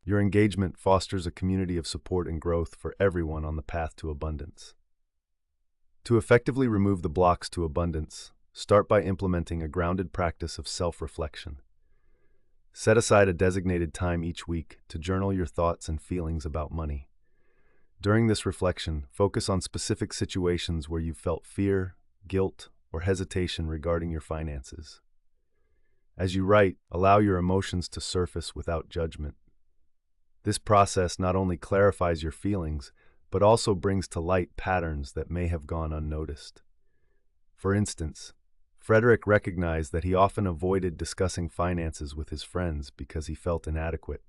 Your engagement fosters a community of support and growth for everyone on the path to abundance. To effectively remove the blocks to abundance, start by implementing a grounded practice of self-reflection. Set aside a designated time each week to journal your thoughts and feelings about money. During this reflection, focus on specific situations where you felt fear, guilt, or hesitation regarding your finances. As you write, allow your emotions to surface without judgment. This process not only clarifies your feelings, but also brings to light patterns that may have gone unnoticed. For instance, Frederick recognized that he often avoided discussing finances with his friends because he felt inadequate.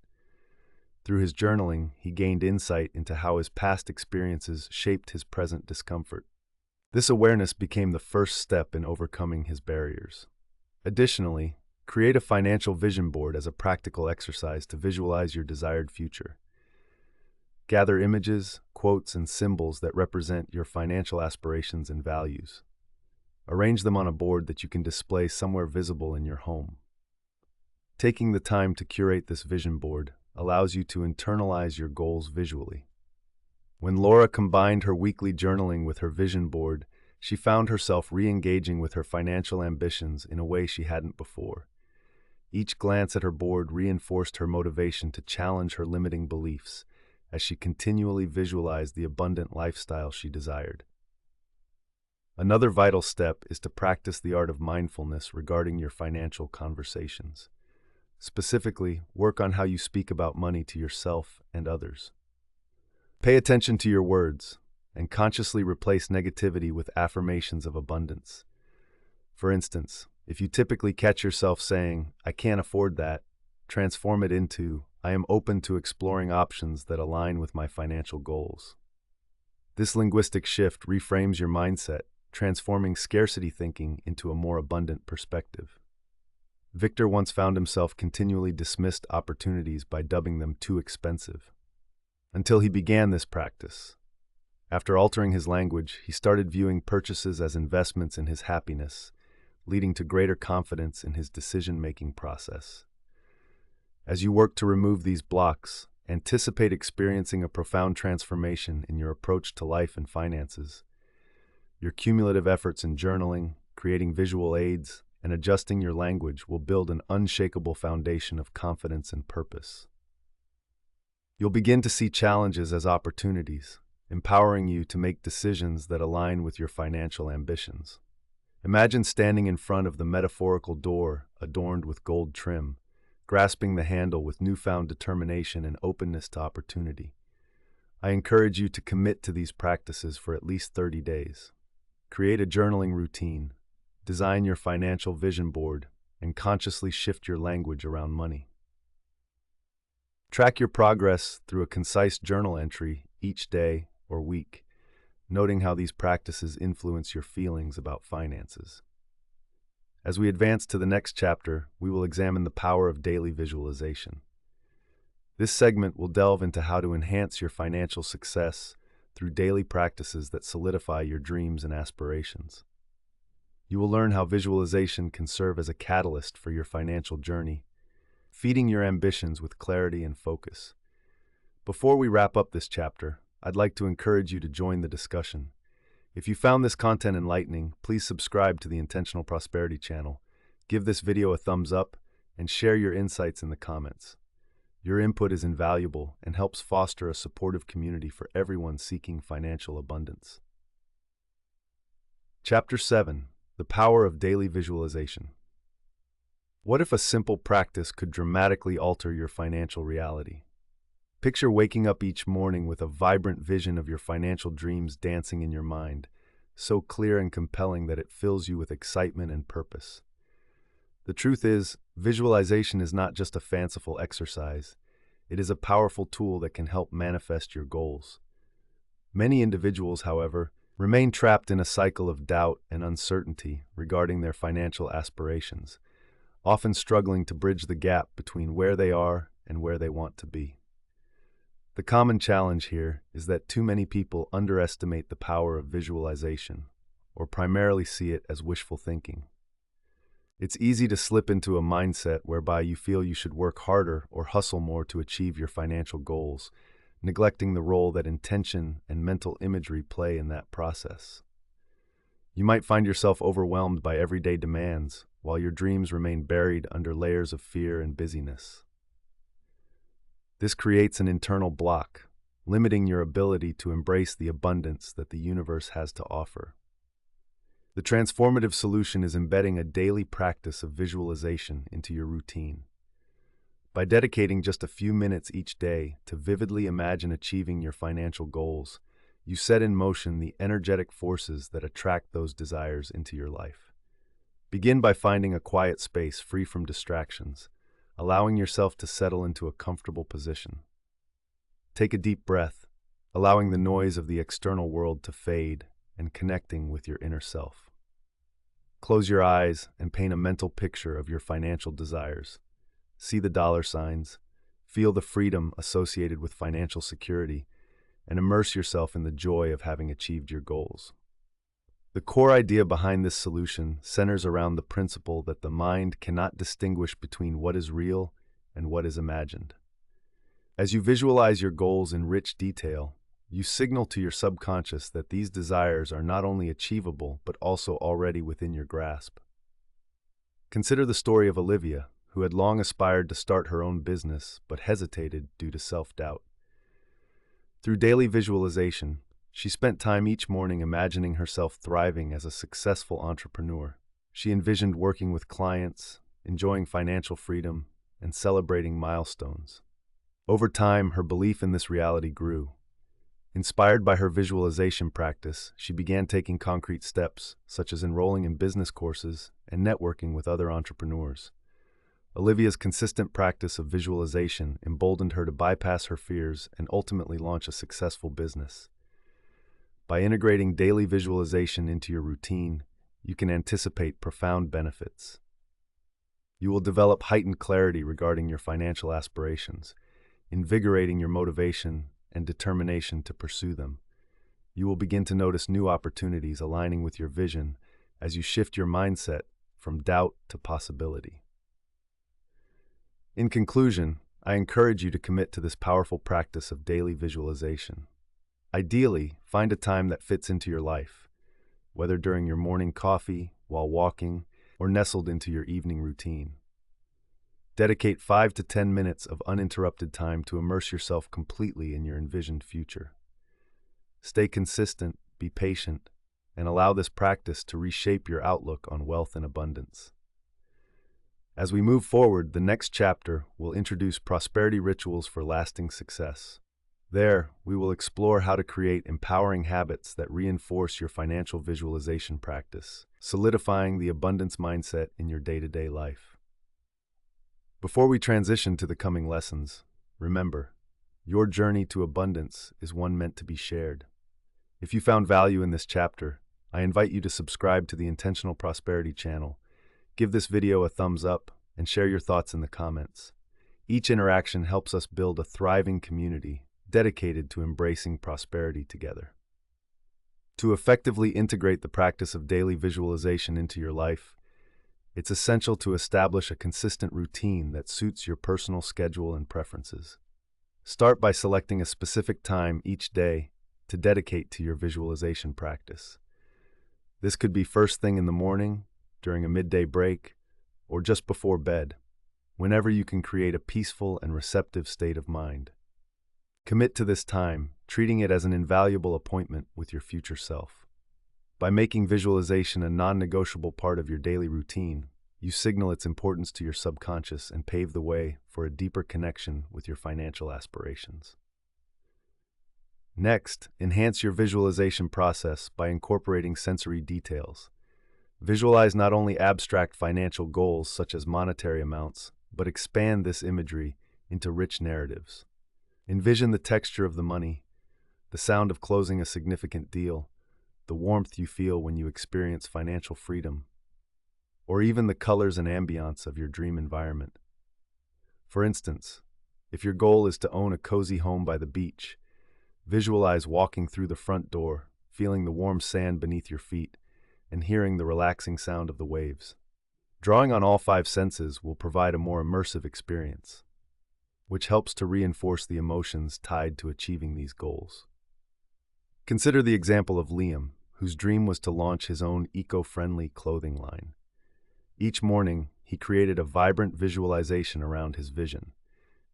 Through his journaling, he gained insight into how his past experiences shaped his present discomfort. This awareness became the first step in overcoming his barriers. Additionally, create a financial vision board as a practical exercise to visualize your desired future. Gather images, quotes, and symbols that represent your financial aspirations and values. Arrange them on a board that you can display somewhere visible in your home. Taking the time to curate this vision board allows you to internalize your goals visually. When Laura combined her weekly journaling with her vision board, she found herself re-engaging with her financial ambitions in a way she hadn't before. Each glance at her board reinforced her motivation to challenge her limiting beliefs as she continually visualized the abundant lifestyle she desired. Another vital step is to practice the art of mindfulness regarding your financial conversations. Specifically, work on how you speak about money to yourself and others. Pay attention to your words and consciously replace negativity with affirmations of abundance. For instance, if you typically catch yourself saying, "I can't afford that," transform it into, "I am open to exploring options that align with my financial goals." This linguistic shift reframes your mindset, transforming scarcity thinking into a more abundant perspective. Victor once found himself continually dismissed opportunities by dubbing them too expensive, until he began this practice. After altering his language, he started viewing purchases as investments in his happiness, leading to greater confidence in his decision-making process. As you work to remove these blocks, anticipate experiencing a profound transformation in your approach to life and finances. Your cumulative efforts in journaling, creating visual aids, and adjusting your language will build an unshakable foundation of confidence and purpose. You'll begin to see challenges as opportunities, empowering you to make decisions that align with your financial ambitions. Imagine standing in front of the metaphorical door adorned with gold trim, grasping the handle with newfound determination and openness to opportunity. I encourage you to commit to these practices for at least 30 days. Create a journaling routine, design your financial vision board, and consciously shift your language around money. Track your progress through a concise journal entry each day or week, noting how these practices influence your feelings about finances. As we advance to the next chapter, we will examine the power of daily visualization. This segment will delve into how to enhance your financial success through daily practices that solidify your dreams and aspirations. You will learn how visualization can serve as a catalyst for your financial journey, feeding your ambitions with clarity and focus. Before we wrap up this chapter, I'd like to encourage you to join the discussion. If you found this content enlightening, please subscribe to the Intentional Prosperity channel, give this video a thumbs up, and share your insights in the comments. Your input is invaluable and helps foster a supportive community for everyone seeking financial abundance. Chapter 7. The Power of Daily Visualization. What if a simple practice could dramatically alter your financial reality? Picture waking up each morning with a vibrant vision of your financial dreams dancing in your mind, so clear and compelling that it fills you with excitement and purpose. The truth is, visualization is not just a fanciful exercise. It is a powerful tool that can help manifest your goals. Many individuals, however, remain trapped in a cycle of doubt and uncertainty regarding their financial aspirations, often struggling to bridge the gap between where they are and where they want to be. The common challenge here is that too many people underestimate the power of visualization, or primarily see it as wishful thinking. It's easy to slip into a mindset whereby you feel you should work harder or hustle more to achieve your financial goals, neglecting the role that intention and mental imagery play in that process. You might find yourself overwhelmed by everyday demands, while your dreams remain buried under layers of fear and busyness. This creates an internal block, limiting your ability to embrace the abundance that the universe has to offer. The transformative solution is embedding a daily practice of visualization into your routine. By dedicating just a few minutes each day to vividly imagine achieving your financial goals, you set in motion the energetic forces that attract those desires into your life. Begin by finding a quiet space free from distractions, allowing yourself to settle into a comfortable position. Take a deep breath, allowing the noise of the external world to fade and connecting with your inner self. Close your eyes and paint a mental picture of your financial desires. See the dollar signs, feel the freedom associated with financial security, and immerse yourself in the joy of having achieved your goals. The core idea behind this solution centers around the principle that the mind cannot distinguish between what is real and what is imagined. As you visualize your goals in rich detail, you signal to your subconscious that these desires are not only achievable but also already within your grasp. Consider the story of Olivia, who had long aspired to start her own business but hesitated due to self-doubt. Through daily visualization, she spent time each morning imagining herself thriving as a successful entrepreneur. She envisioned working with clients, enjoying financial freedom, and celebrating milestones. Over time, her belief in this reality grew. Inspired by her visualization practice, she began taking concrete steps, such as enrolling in business courses and networking with other entrepreneurs. Olivia's consistent practice of visualization emboldened her to bypass her fears and ultimately launch a successful business. By integrating daily visualization into your routine, you can anticipate profound benefits. You will develop heightened clarity regarding your financial aspirations, invigorating your motivation and determination to pursue them. You will begin to notice new opportunities aligning with your vision as you shift your mindset from doubt to possibility. In conclusion, I encourage you to commit to this powerful practice of daily visualization. Ideally, find a time that fits into your life, whether during your morning coffee, while walking, or nestled into your evening routine. Dedicate 5 to 10 minutes of uninterrupted time to immerse yourself completely in your envisioned future. Stay consistent, be patient, and allow this practice to reshape your outlook on wealth and abundance. As we move forward, the next chapter will introduce prosperity rituals for lasting success. There, we will explore how to create empowering habits that reinforce your financial visualization practice, solidifying the abundance mindset in your day-to-day life. Before we transition to the coming lessons, remember, your journey to abundance is one meant to be shared. If you found value in this chapter, I invite you to subscribe to the Intentional Prosperity channel, give this video a thumbs up, and share your thoughts in the comments. Each interaction helps us build a thriving community dedicated to embracing prosperity together. To effectively integrate the practice of daily visualization into your life, it's essential to establish a consistent routine that suits your personal schedule and preferences. Start by selecting a specific time each day to dedicate to your visualization practice. This could be first thing in the morning, during a midday break, or just before bed, whenever you can create a peaceful and receptive state of mind. Commit to this time, treating it as an invaluable appointment with your future self. By making visualization a non-negotiable part of your daily routine, you signal its importance to your subconscious and pave the way for a deeper connection with your financial aspirations. Next, enhance your visualization process by incorporating sensory details. Visualize not only abstract financial goals such as monetary amounts, but expand this imagery into rich narratives. Envision the texture of the money, the sound of closing a significant deal, the warmth you feel when you experience financial freedom, or even the colors and ambiance of your dream environment. For instance, if your goal is to own a cozy home by the beach, visualize walking through the front door, feeling the warm sand beneath your feet, and hearing the relaxing sound of the waves. Drawing on all 5 senses will provide a more immersive experience, which helps to reinforce the emotions tied to achieving these goals. Consider the example of Liam, whose dream was to launch his own eco-friendly clothing line. Each morning, he created a vibrant visualization around his vision.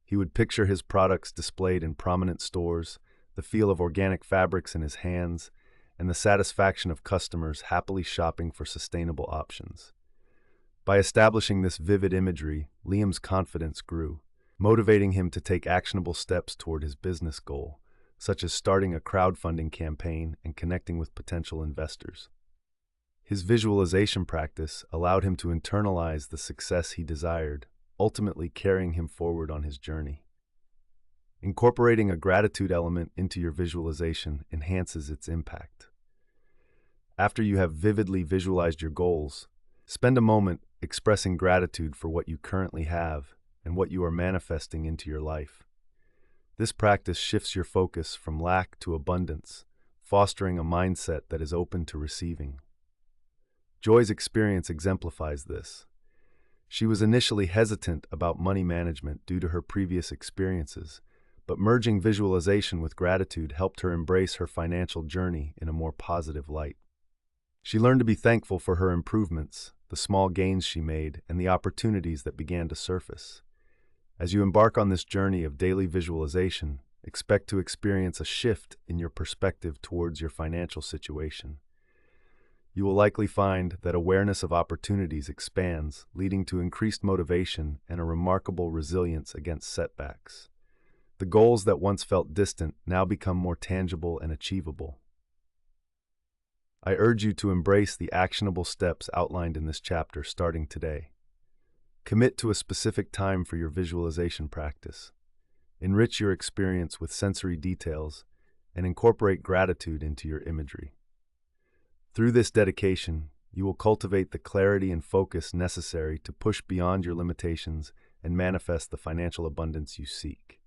He would picture his products displayed in prominent stores, the feel of organic fabrics in his hands, and the satisfaction of customers happily shopping for sustainable options. By establishing this vivid imagery, Liam's confidence grew, motivating him to take actionable steps toward his business goal, such as starting a crowdfunding campaign and connecting with potential investors. His visualization practice allowed him to internalize the success he desired, ultimately carrying him forward on his journey. Incorporating a gratitude element into your visualization enhances its impact. After you have vividly visualized your goals, spend a moment expressing gratitude for what you currently have and what you are manifesting into your life. This practice shifts your focus from lack to abundance, fostering a mindset that is open to receiving. Joy's experience exemplifies this. She was initially hesitant about money management due to her previous experiences, but merging visualization with gratitude helped her embrace her financial journey in a more positive light. She learned to be thankful for her improvements, the small gains she made, and the opportunities that began to surface. As you embark on this journey of daily visualization, expect to experience a shift in your perspective towards your financial situation. You will likely find that awareness of opportunities expands, leading to increased motivation and a remarkable resilience against setbacks. The goals that once felt distant now become more tangible and achievable. I urge you to embrace the actionable steps outlined in this chapter starting today. Commit to a specific time for your visualization practice. Enrich your experience with sensory details and incorporate gratitude into your imagery. Through this dedication, you will cultivate the clarity and focus necessary to push beyond your limitations and manifest the financial abundance you seek.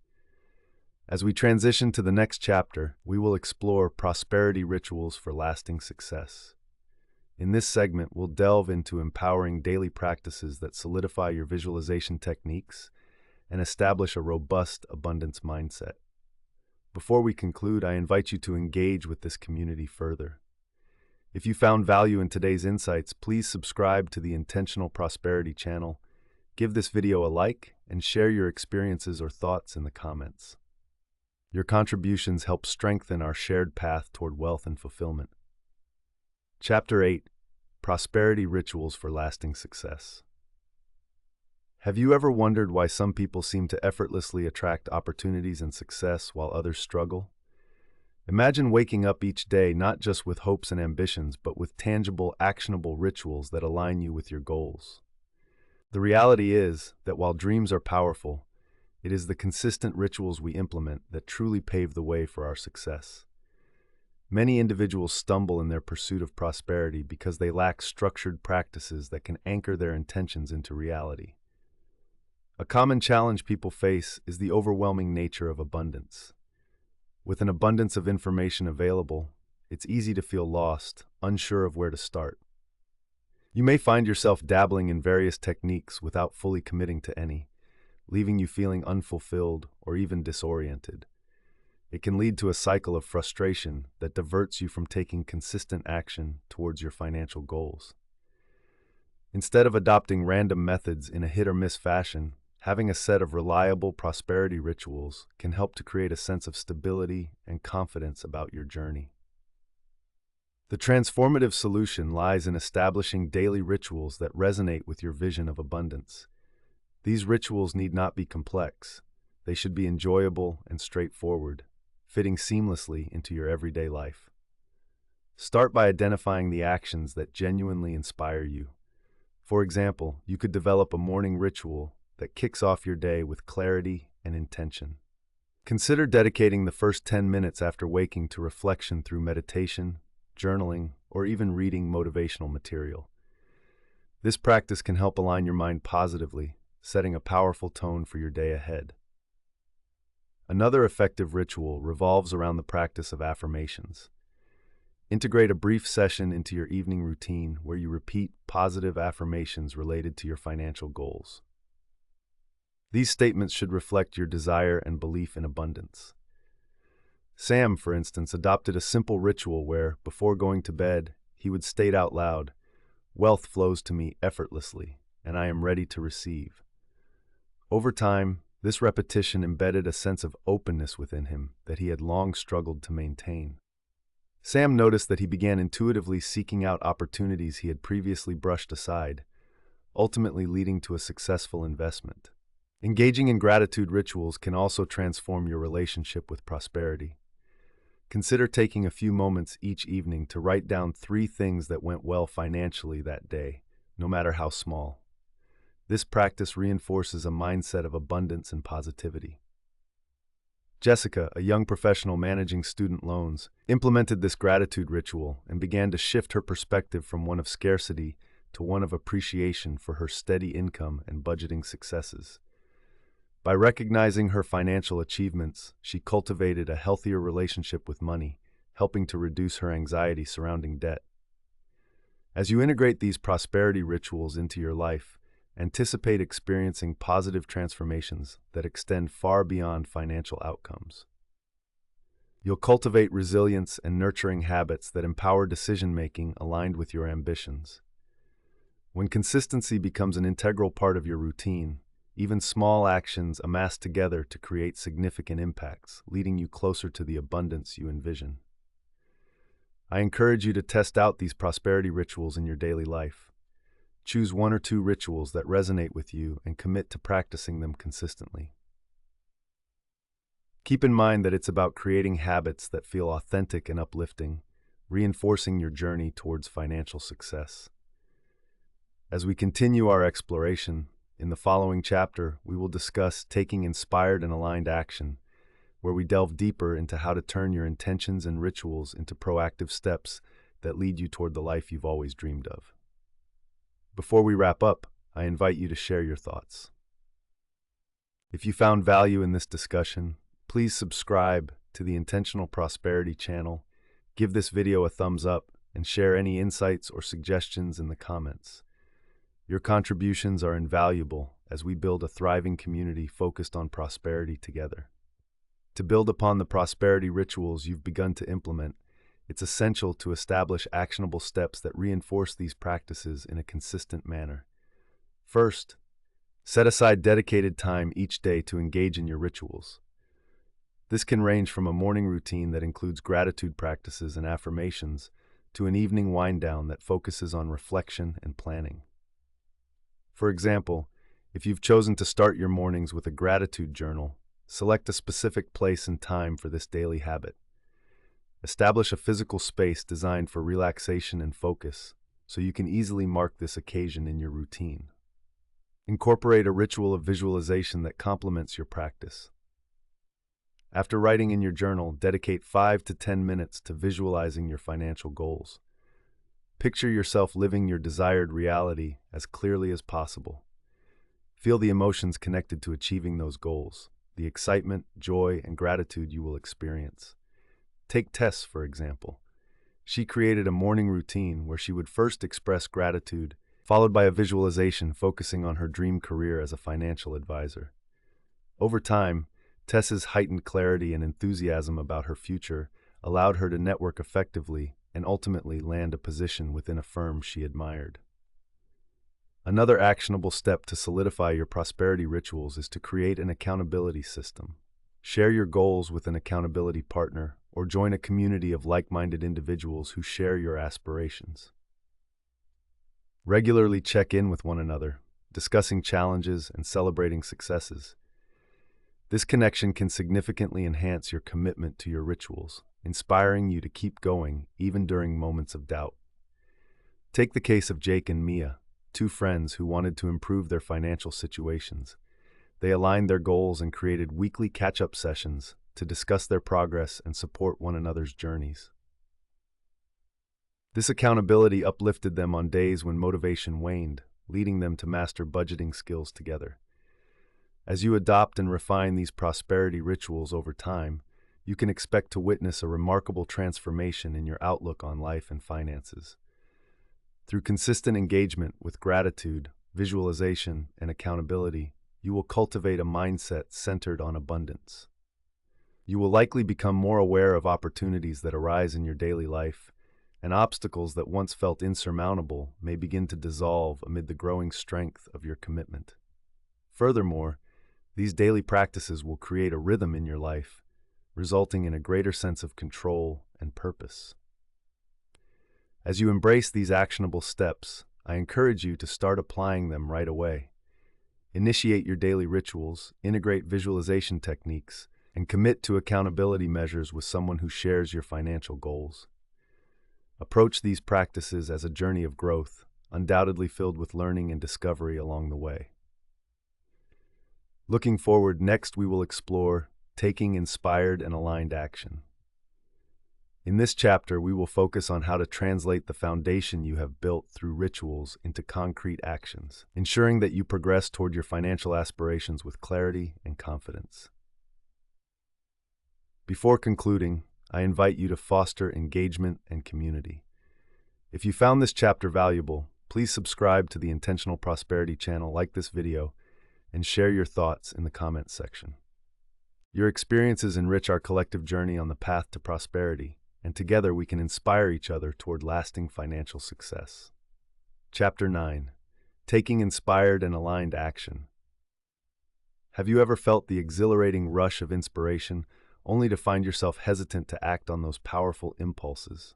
As we transition to the next chapter, we will explore prosperity rituals for lasting success. In this segment, we'll delve into empowering daily practices that solidify your visualization techniques and establish a robust abundance mindset. Before we conclude, I invite you to engage with this community further. If you found value in today's insights, please subscribe to the Intentional Prosperity channel, give this video a like, and share your experiences or thoughts in the comments. Your contributions help strengthen our shared path toward wealth and fulfillment. Chapter 8: Prosperity Rituals for Lasting Success. Have you ever wondered why some people seem to effortlessly attract opportunities and success while others struggle? Imagine waking up each day not just with hopes and ambitions, but with tangible, actionable rituals that align you with your goals. The reality is that while dreams are powerful, it is the consistent rituals we implement that truly pave the way for our success. Many individuals stumble in their pursuit of prosperity because they lack structured practices that can anchor their intentions into reality. A common challenge people face is the overwhelming nature of abundance. With an abundance of information available, it's easy to feel lost, unsure of where to start. You may find yourself dabbling in various techniques without fully committing to any, leaving you feeling unfulfilled or even disoriented. It can lead to a cycle of frustration that diverts you from taking consistent action towards your financial goals. Instead of adopting random methods in a hit-or-miss fashion, having a set of reliable prosperity rituals can help to create a sense of stability and confidence about your journey. The transformative solution lies in establishing daily rituals that resonate with your vision of abundance. These rituals need not be complex. They should be enjoyable and straightforward, fitting seamlessly into your everyday life. Start by identifying the actions that genuinely inspire you. For example, you could develop a morning ritual that kicks off your day with clarity and intention. Consider dedicating the first 10 minutes after waking to reflection through meditation, journaling, or even reading motivational material. This practice can help align your mind positively, setting a powerful tone for your day ahead. Another effective ritual revolves around the practice of affirmations. Integrate a brief session into your evening routine where you repeat positive affirmations related to your financial goals. These statements should reflect your desire and belief in abundance. Sam, for instance, adopted a simple ritual where, before going to bed, he would state out loud, "Wealth flows to me effortlessly, and I am ready to receive." Over time, this repetition embedded a sense of openness within him that he had long struggled to maintain. Sam noticed that he began intuitively seeking out opportunities he had previously brushed aside, ultimately leading to a successful investment. Engaging in gratitude rituals can also transform your relationship with prosperity. Consider taking a few moments each evening to write down 3 things that went well financially that day, no matter how small. This practice reinforces a mindset of abundance and positivity. Jessica, a young professional managing student loans, implemented this gratitude ritual and began to shift her perspective from one of scarcity to one of appreciation for her steady income and budgeting successes. By recognizing her financial achievements, she cultivated a healthier relationship with money, helping to reduce her anxiety surrounding debt. As you integrate these prosperity rituals into your life, anticipate experiencing positive transformations that extend far beyond financial outcomes. You'll cultivate resilience and nurturing habits that empower decision-making aligned with your ambitions. When consistency becomes an integral part of your routine, even small actions amass together to create significant impacts, leading you closer to the abundance you envision. I encourage you to test out these prosperity rituals in your daily life. Choose one or two rituals that resonate with you and commit to practicing them consistently. Keep in mind that it's about creating habits that feel authentic and uplifting, reinforcing your journey towards financial success. As we continue our exploration, in the following chapter, we will discuss taking inspired and aligned action, where we delve deeper into how to turn your intentions and rituals into proactive steps that lead you toward the life you've always dreamed of. Before we wrap up, I invite you to share your thoughts. If you found value in this discussion, please subscribe to the Intentional Prosperity channel, give this video a thumbs up, and share any insights or suggestions in the comments. Your contributions are invaluable as we build a thriving community focused on prosperity together. To build upon the prosperity rituals you've begun to implement, it's essential to establish actionable steps that reinforce these practices in a consistent manner. First, set aside dedicated time each day to engage in your rituals. This can range from a morning routine that includes gratitude practices and affirmations to an evening wind-down that focuses on reflection and planning. For example, if you've chosen to start your mornings with a gratitude journal, select a specific place and time for this daily habit. Establish a physical space designed for relaxation and focus, so you can easily mark this occasion in your routine. Incorporate a ritual of visualization that complements your practice. After writing in your journal, dedicate 5 to 10 minutes to visualizing your financial goals. Picture yourself living your desired reality as clearly as possible. Feel the emotions connected to achieving those goals, the excitement, joy, and gratitude you will experience. Take Tess, for example. She created a morning routine where she would first express gratitude, followed by a visualization focusing on her dream career as a financial advisor. Over time, Tess's heightened clarity and enthusiasm about her future allowed her to network effectively and ultimately land a position within a firm she admired. Another actionable step to solidify your prosperity rituals is to create an accountability system. Share your goals with an accountability partner or join a community of like-minded individuals who share your aspirations. Regularly check in with one another, discussing challenges and celebrating successes. This connection can significantly enhance your commitment to your rituals, inspiring you to keep going even during moments of doubt. Take the case of Jake and Mia, two friends who wanted to improve their financial situations. They aligned their goals and created weekly catch-up sessions to discuss their progress and support one another's journeys. This accountability uplifted them on days when motivation waned, leading them to master budgeting skills together. As you adopt and refine these prosperity rituals over time, you can expect to witness a remarkable transformation in your outlook on life and finances. Through consistent engagement with gratitude, visualization, and accountability, you will cultivate a mindset centered on abundance. You will likely become more aware of opportunities that arise in your daily life, and obstacles that once felt insurmountable may begin to dissolve amid the growing strength of your commitment. Furthermore, these daily practices will create a rhythm in your life, resulting in a greater sense of control and purpose. As you embrace these actionable steps, I encourage you to start applying them right away. Initiate your daily rituals, integrate visualization techniques, and commit to accountability measures with someone who shares your financial goals. Approach these practices as a journey of growth, undoubtedly filled with learning and discovery along the way. Looking forward, next we will explore taking inspired and aligned action. In this chapter, we will focus on how to translate the foundation you have built through rituals into concrete actions, ensuring that you progress toward your financial aspirations with clarity and confidence. Before concluding, I invite you to foster engagement and community. If you found this chapter valuable, please subscribe to the Intentional Prosperity channel, like this video, and share your thoughts in the comments section. Your experiences enrich our collective journey on the path to prosperity, and together we can inspire each other toward lasting financial success. Chapter 9. Taking Inspired and Aligned Action. Have you ever felt the exhilarating rush of inspiration, only to find yourself hesitant to act on those powerful impulses?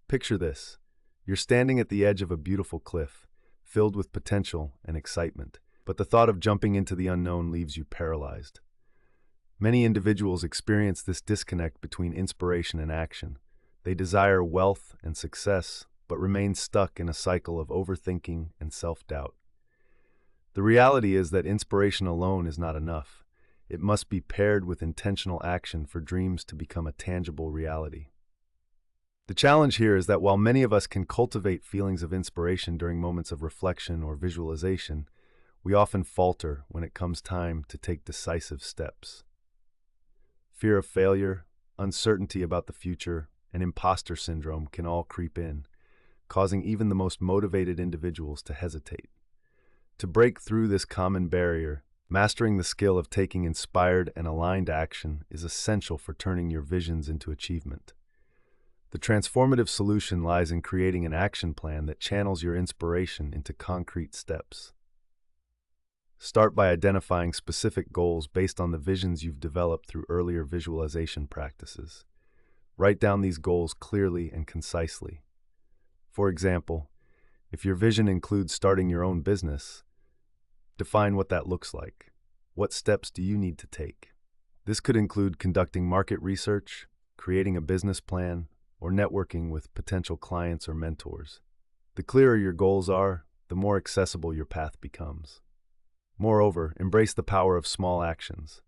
Picture this. You're standing at the edge of a beautiful cliff, filled with potential and excitement, but the thought of jumping into the unknown leaves you paralyzed. Many individuals experience this disconnect between inspiration and action. They desire wealth and success, but remain stuck in a cycle of overthinking and self-doubt. The reality is that inspiration alone is not enough. It must be paired with intentional action for dreams to become a tangible reality. The challenge here is that while many of us can cultivate feelings of inspiration during moments of reflection or visualization, we often falter when it comes time to take decisive steps. Fear of failure, uncertainty about the future, and imposter syndrome can all creep in, causing even the most motivated individuals to hesitate. To break through this common barrier, mastering the skill of taking inspired and aligned action is essential for turning your visions into achievement. The transformative solution lies in creating an action plan that channels your inspiration into concrete steps. Start by identifying specific goals based on the visions you've developed through earlier visualization practices. Write down these goals clearly and concisely. For example, if your vision includes starting your own business, define what that looks like. What steps do you need to take? This could include conducting market research, creating a business plan, or networking with potential clients or mentors. The clearer your goals are, the more accessible your path becomes. Moreover, embrace the power of small actions.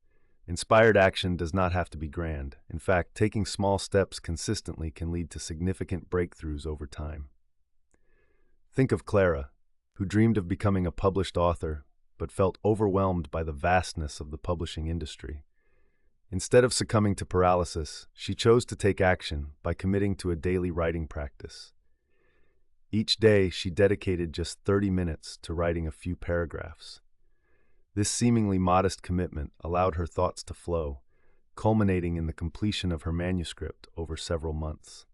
Inspired action does not have to be grand. In fact, taking small steps consistently can lead to significant breakthroughs over time. Think of Clara, who dreamed of becoming a published author, but felt overwhelmed by the vastness of the publishing industry. Instead of succumbing to paralysis, she chose to take action by committing to a daily writing practice. Each day, she dedicated just 30 minutes to writing a few paragraphs. This seemingly modest commitment allowed her thoughts to flow, culminating in the completion of her manuscript over several months.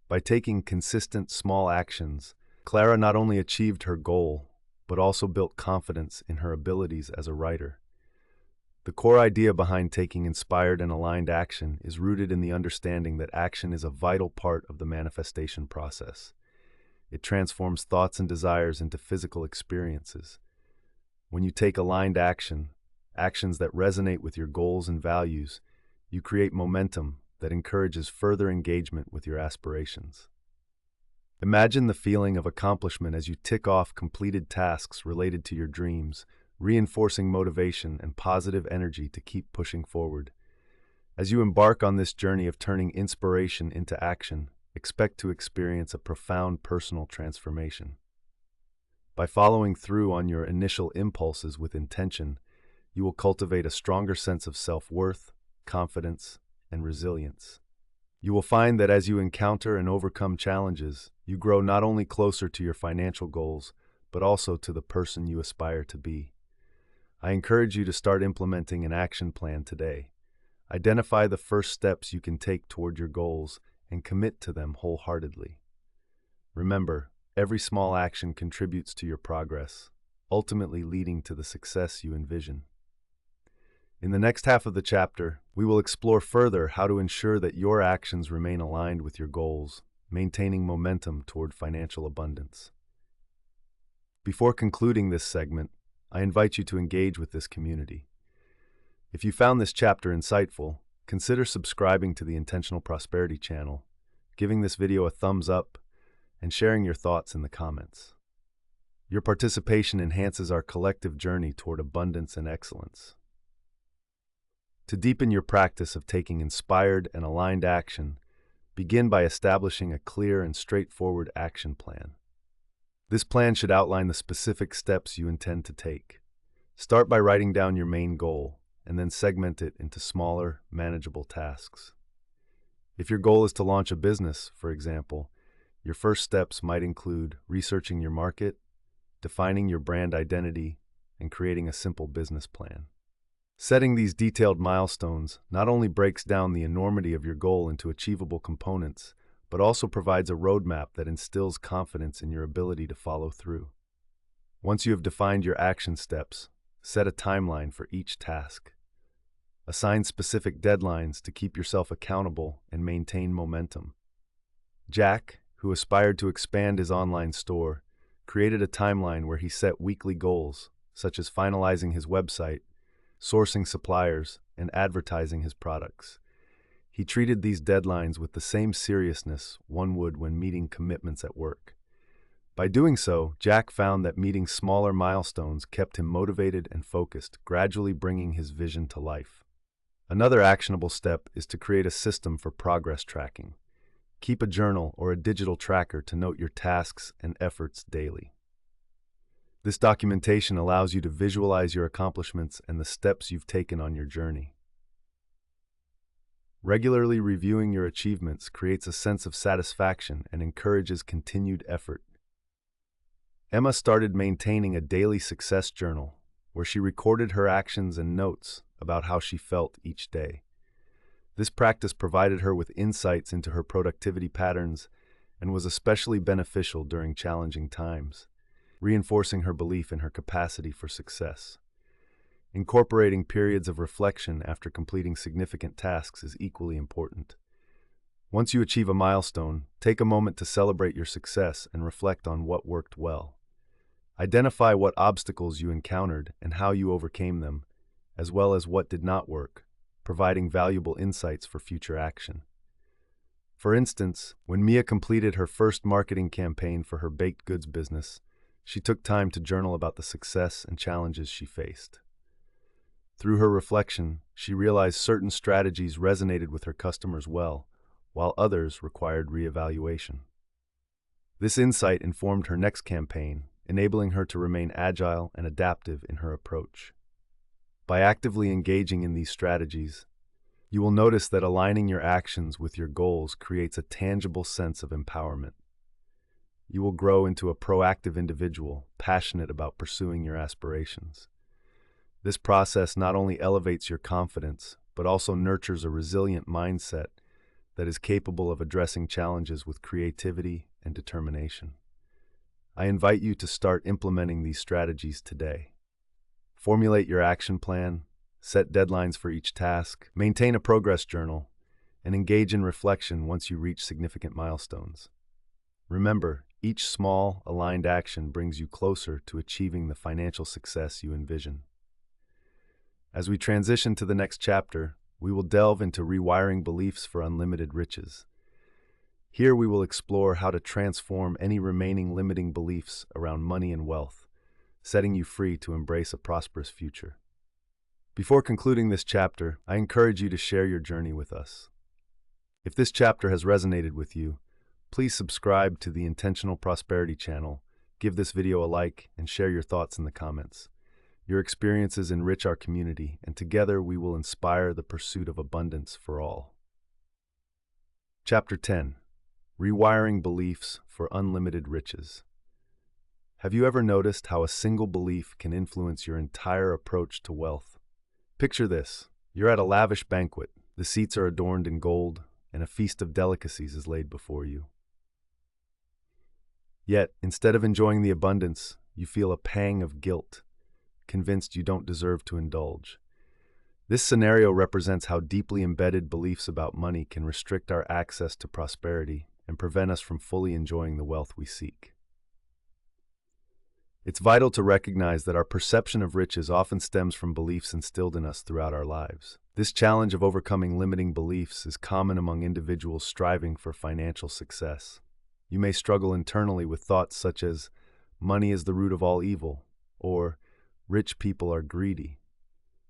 By taking consistent small actions, Clara not only achieved her goal, but also built confidence in her abilities as a writer. The core idea behind taking inspired and aligned action is rooted in the understanding that action is a vital part of the manifestation process. It transforms thoughts and desires into physical experiences. When you take aligned action, actions that resonate with your goals and values, you create momentum that encourages further engagement with your aspirations. Imagine the feeling of accomplishment as you tick off completed tasks related to your dreams, reinforcing motivation and positive energy to keep pushing forward. As you embark on this journey of turning inspiration into action, expect to experience a profound personal transformation. By following through on your initial impulses with intention, you will cultivate a stronger sense of self-worth, confidence, and resilience. You will find that as you encounter and overcome challenges, you grow not only closer to your financial goals, but also to the person you aspire to be. I encourage you to start implementing an action plan today. Identify the first steps you can take toward your goals and commit to them wholeheartedly. Remember, every small action contributes to your progress, ultimately leading to the success you envision. In the next half of the chapter, we will explore further how to ensure that your actions remain aligned with your goals, maintaining momentum toward financial abundance. Before concluding this segment, I invite you to engage with this community. If you found this chapter insightful, consider subscribing to the Intentional Prosperity channel, giving this video a thumbs up, and sharing your thoughts in the comments. Your participation enhances our collective journey toward abundance and excellence. To deepen your practice of taking inspired and aligned action, begin by establishing a clear and straightforward action plan. This plan should outline the specific steps you intend to take. Start by writing down your main goal, and then segment it into smaller, manageable tasks. If your goal is to launch a business, for example, your first steps might include researching your market, defining your brand identity, and creating a simple business plan. Setting these detailed milestones not only breaks down the enormity of your goal into achievable components, but also provides a roadmap that instills confidence in your ability to follow through. Once you have defined your action steps, set a timeline for each task. Assign specific deadlines to keep yourself accountable and maintain momentum. Jack, who aspired to expand his online store, created a timeline where he set weekly goals, such as finalizing his website, sourcing suppliers, and advertising his products. He treated these deadlines with the same seriousness one would when meeting commitments at work. By doing so, Jack found that meeting smaller milestones kept him motivated and focused, gradually bringing his vision to life. Another actionable step is to create a system for progress tracking. Keep a journal or a digital tracker to note your tasks and efforts daily. This documentation allows you to visualize your accomplishments and the steps you've taken on your journey. Regularly reviewing your achievements creates a sense of satisfaction and encourages continued effort. Emma started maintaining a daily success journal where she recorded her actions and notes about how she felt each day. This practice provided her with insights into her productivity patterns and was especially beneficial during challenging times, reinforcing her belief in her capacity for success. Incorporating periods of reflection after completing significant tasks is equally important. Once you achieve a milestone, take a moment to celebrate your success and reflect on what worked well. Identify what obstacles you encountered and how you overcame them, as well as what did not work, providing valuable insights for future action. For instance, when Mia completed her first marketing campaign for her baked goods business, she took time to journal about the success and challenges she faced. Through her reflection, she realized certain strategies resonated with her customers well, while others required reevaluation. This insight informed her next campaign, enabling her to remain agile and adaptive in her approach. By actively engaging in these strategies, you will notice that aligning your actions with your goals creates a tangible sense of empowerment. You will grow into a proactive individual, passionate about pursuing your aspirations. This process not only elevates your confidence, but also nurtures a resilient mindset that is capable of addressing challenges with creativity and determination. I invite you to start implementing these strategies today. Formulate your action plan, set deadlines for each task, maintain a progress journal, and engage in reflection once you reach significant milestones. Remember, each small, aligned action brings you closer to achieving the financial success you envision. As we transition to the next chapter, we will delve into rewiring beliefs for unlimited riches. Here we will explore how to transform any remaining limiting beliefs around money and wealth, setting you free to embrace a prosperous future. Before concluding this chapter, I encourage you to share your journey with us. If this chapter has resonated with you, please subscribe to the Intentional Prosperity channel, give this video a like, and share your thoughts in the comments. Your experiences enrich our community, and together we will inspire the pursuit of abundance for all. Chapter 10. Rewiring Beliefs for Unlimited Riches. Have you ever noticed how a single belief can influence your entire approach to wealth? Picture this. You're at a lavish banquet. The seats are adorned in gold, and a feast of delicacies is laid before you. Yet, instead of enjoying the abundance, you feel a pang of guilt, convinced you don't deserve to indulge. This scenario represents how deeply embedded beliefs about money can restrict our access to prosperity and prevent us from fully enjoying the wealth we seek. It's vital to recognize that our perception of riches often stems from beliefs instilled in us throughout our lives. This challenge of overcoming limiting beliefs is common among individuals striving for financial success. You may struggle internally with thoughts such as, "Money is the root of all evil," or "Rich people are greedy."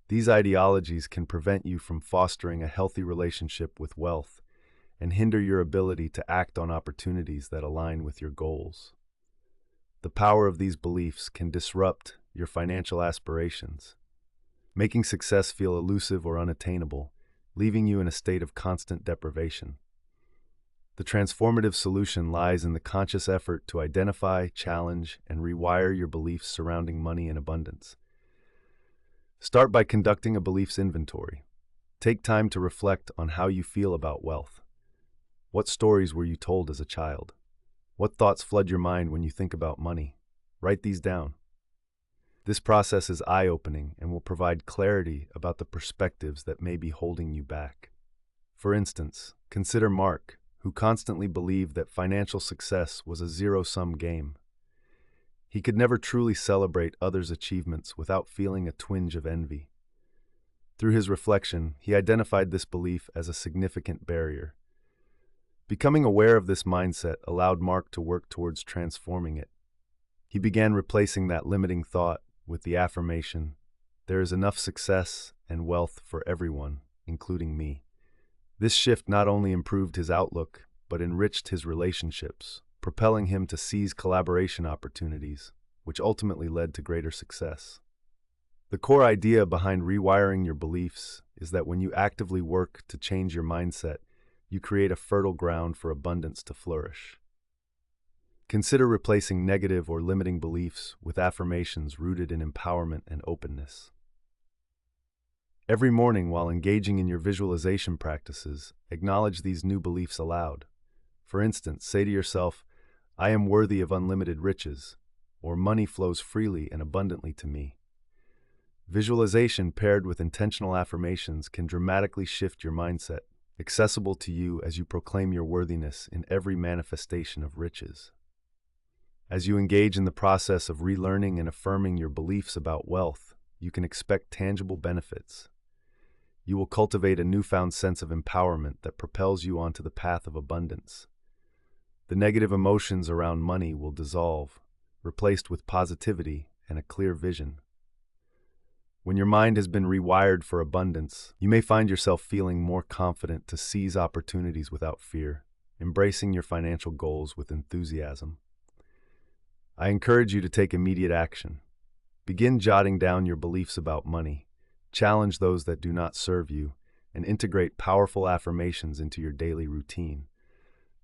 These ideologies can prevent you from fostering a healthy relationship with wealth and hinder your ability to act on opportunities that align with your goals. The power of these beliefs can disrupt your financial aspirations, making success feel elusive or unattainable, leaving you in a state of constant deprivation. The transformative solution lies in the conscious effort to identify, challenge, and rewire your beliefs surrounding money and abundance. Start by conducting a beliefs inventory. Take time to reflect on how you feel about wealth. What stories were you told as a child? What thoughts flood your mind when you think about money? Write these down. This process is eye-opening and will provide clarity about the perspectives that may be holding you back. For instance, consider Mark, who constantly believed that financial success was a zero-sum game. He could never truly celebrate others' achievements without feeling a twinge of envy. Through his reflection, he identified this belief as a significant barrier. Becoming aware of this mindset allowed Mark to work towards transforming it. He began replacing that limiting thought with the affirmation, "There is enough success and wealth for everyone, including me." This shift not only improved his outlook, but enriched his relationships, propelling him to seize collaboration opportunities, which ultimately led to greater success. The core idea behind rewiring your beliefs is that when you actively work to change your mindset, you create a fertile ground for abundance to flourish. Consider replacing negative or limiting beliefs with affirmations rooted in empowerment and openness. Every morning while engaging in your visualization practices, acknowledge these new beliefs aloud. For instance, say to yourself, "I am worthy of unlimited riches," or "Money flows freely and abundantly to me." Visualization paired with intentional affirmations can dramatically shift your mindset, accessible to you as you proclaim your worthiness in every manifestation of riches. As you engage in the process of relearning and affirming your beliefs about wealth, you can expect tangible benefits. You will cultivate a newfound sense of empowerment that propels you onto the path of abundance. The negative emotions around money will dissolve, replaced with positivity and a clear vision. When your mind has been rewired for abundance, you may find yourself feeling more confident to seize opportunities without fear, embracing your financial goals with enthusiasm. I encourage you to take immediate action. Begin jotting down your beliefs about money, challenge those that do not serve you, and integrate powerful affirmations into your daily routine.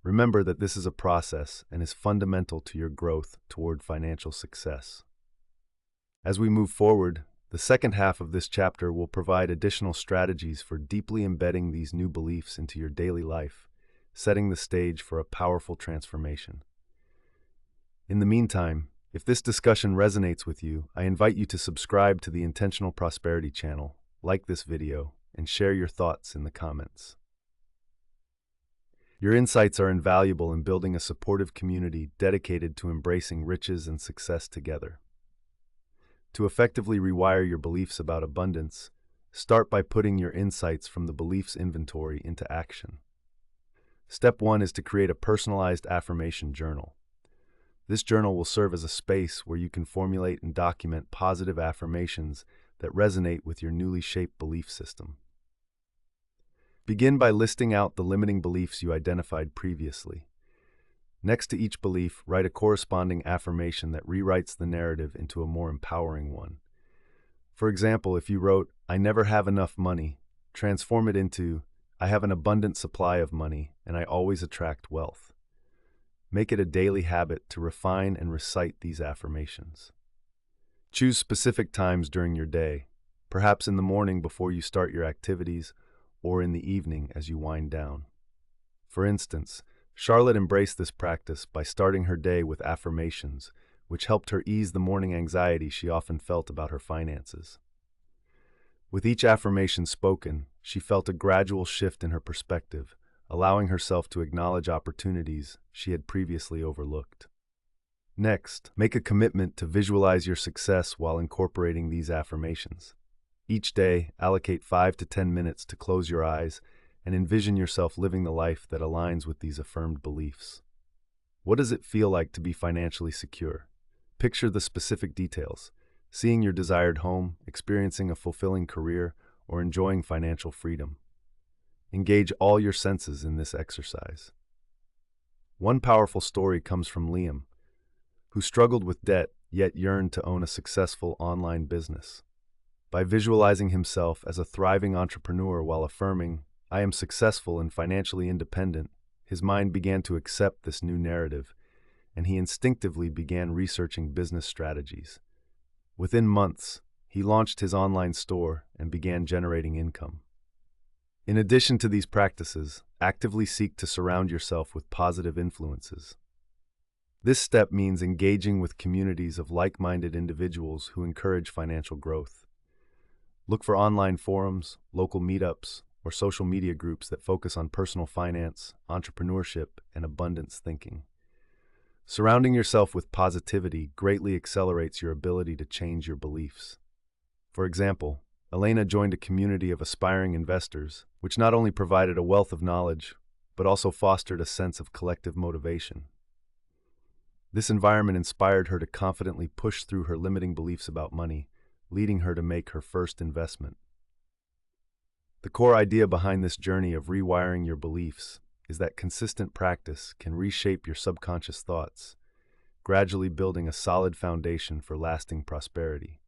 Remember that this is a process and is fundamental to your growth toward financial success. As we move forward, the second half of this chapter will provide additional strategies for deeply embedding these new beliefs into your daily life, setting the stage for a powerful transformation. In the meantime, if this discussion resonates with you, I invite you to subscribe to the Intentional Prosperity channel, like this video, and share your thoughts in the comments. Your insights are invaluable in building a supportive community dedicated to embracing riches and success together. To effectively rewire your beliefs about abundance, start by putting your insights from the beliefs inventory into action. Step 1 is to create a personalized affirmation journal. This journal will serve as a space where you can formulate and document positive affirmations that resonate with your newly shaped belief system. Begin by listing out the limiting beliefs you identified previously. Next to each belief, write a corresponding affirmation that rewrites the narrative into a more empowering one. For example, if you wrote, "I never have enough money," transform it into, "I have an abundant supply of money and I always attract wealth." Make it a daily habit to refine and recite these affirmations. Choose specific times during your day, perhaps in the morning before you start your activities or in the evening as you wind down. For instance, Charlotte embraced this practice by starting her day with affirmations, which helped her ease the morning anxiety she often felt about her finances. With each affirmation spoken, she felt a gradual shift in her perspective, allowing herself to acknowledge opportunities she had previously overlooked. Next, make a commitment to visualize your success while incorporating these affirmations. Each day, allocate 5 to 10 minutes to close your eyes and envision yourself living the life that aligns with these affirmed beliefs. What does it feel like to be financially secure? Picture the specific details. seeing your desired home, experiencing a fulfilling career, or enjoying financial freedom. Engage all your senses in this exercise. One powerful story comes from Liam, who struggled with debt yet yearned to own a successful online business. By visualizing himself as a thriving entrepreneur while affirming, "I am successful and financially independent," his mind began to accept this new narrative, and he instinctively began researching business strategies. Within months, he launched his online store and began generating income. In addition to these practices, actively seek to surround yourself with positive influences. This step means engaging with communities of like-minded individuals who encourage financial growth. Look for online forums, local meetups, or social media groups that focus on personal finance, entrepreneurship, and abundance thinking. Surrounding yourself with positivity greatly accelerates your ability to change your beliefs. For example, Elena joined a community of aspiring investors, which not only provided a wealth of knowledge, but also fostered a sense of collective motivation. This environment inspired her to confidently push through her limiting beliefs about money, leading her to make her first investment. The core idea behind this journey of rewiring your beliefs is that consistent practice can reshape your subconscious thoughts, gradually building a solid foundation for lasting prosperity.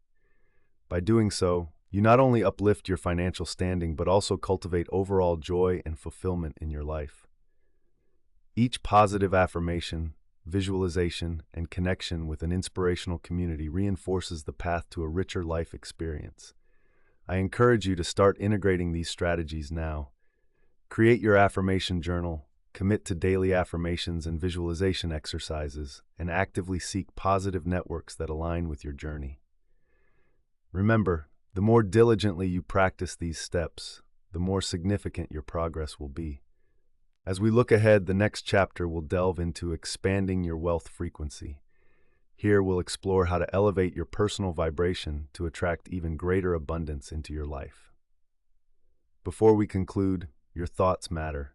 By doing so, you not only uplift your financial standing but also cultivate overall joy and fulfillment in your life. Each positive affirmation, visualization, and connection with an inspirational community reinforces the path to a richer life experience. I encourage you to start integrating these strategies now. Create your affirmation journal, commit to daily affirmations and visualization exercises, and actively seek positive networks that align with your journey. Remember, the more diligently you practice these steps, the more significant your progress will be. As we look ahead, the next chapter will delve into expanding your wealth frequency. Here we'll explore how to elevate your personal vibration to attract even greater abundance into your life. Before we conclude, your thoughts matter.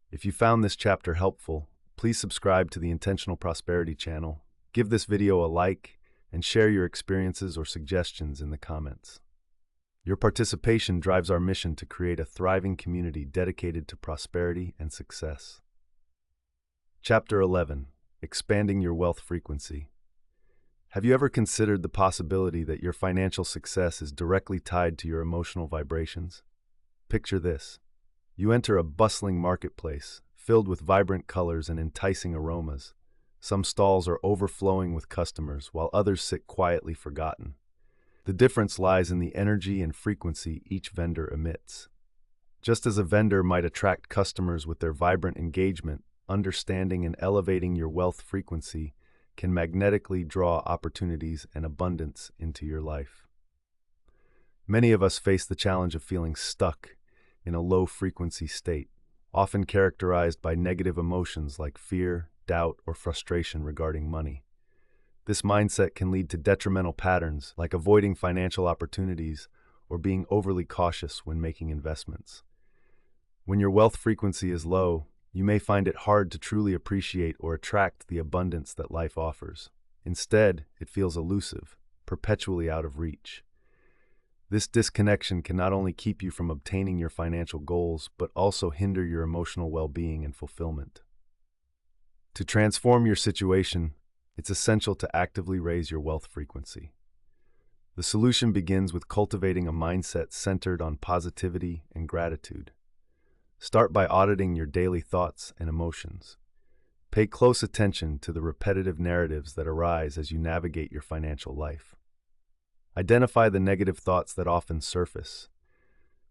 If you found this chapter helpful, please subscribe to the Intentional Prosperity channel, give this video a like, and share your experiences or suggestions in the comments. Your participation drives our mission to create a thriving community dedicated to prosperity and success. Chapter 11. Expanding your wealth frequency. Have you ever considered the possibility that your financial success is directly tied to your emotional vibrations? Picture this. You enter a bustling marketplace, filled with vibrant colors and enticing aromas. Some stalls are overflowing with customers, while others sit quietly forgotten. The difference lies in the energy and frequency each vendor emits. Just as a vendor might attract customers with their vibrant engagement, understanding and elevating your wealth frequency can magnetically draw opportunities and abundance into your life. Many of us face the challenge of feeling stuck in a low-frequency state, often characterized by negative emotions like fear, doubt, or frustration regarding money. This mindset can lead to detrimental patterns like avoiding financial opportunities or being overly cautious when making investments. When your wealth frequency is low, you may find it hard to truly appreciate or attract the abundance that life offers. Instead, it feels elusive, perpetually out of reach. This disconnection can not only keep you from obtaining your financial goals, but also hinder your emotional well-being and fulfillment. To transform your situation, it's essential to actively raise your wealth frequency. The solution begins with cultivating a mindset centered on positivity and gratitude. Start by auditing your daily thoughts and emotions. Pay close attention to the repetitive narratives that arise as you navigate your financial life. Identify the negative thoughts that often surface.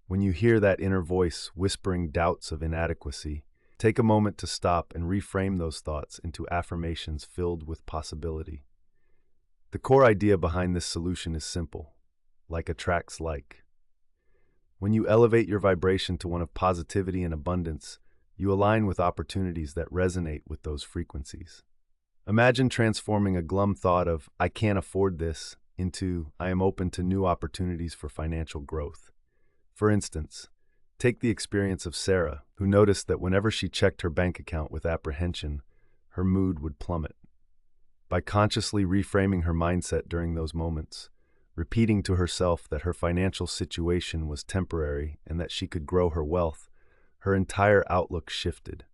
When you hear that inner voice whispering doubts of inadequacy, take a moment to stop and reframe those thoughts into affirmations filled with possibility. The core idea behind this solution is simple: like attracts like. When you elevate your vibration to one of positivity and abundance, you align with opportunities that resonate with those frequencies. Imagine transforming a glum thought of "I can't afford this" into "I am open to new opportunities for financial growth." For instance, take the experience of Sarah, who noticed that whenever she checked her bank account with apprehension, her mood would plummet. By consciously reframing her mindset during those moments, repeating to herself that her financial situation was temporary and that she could grow her wealth, her entire outlook shifted.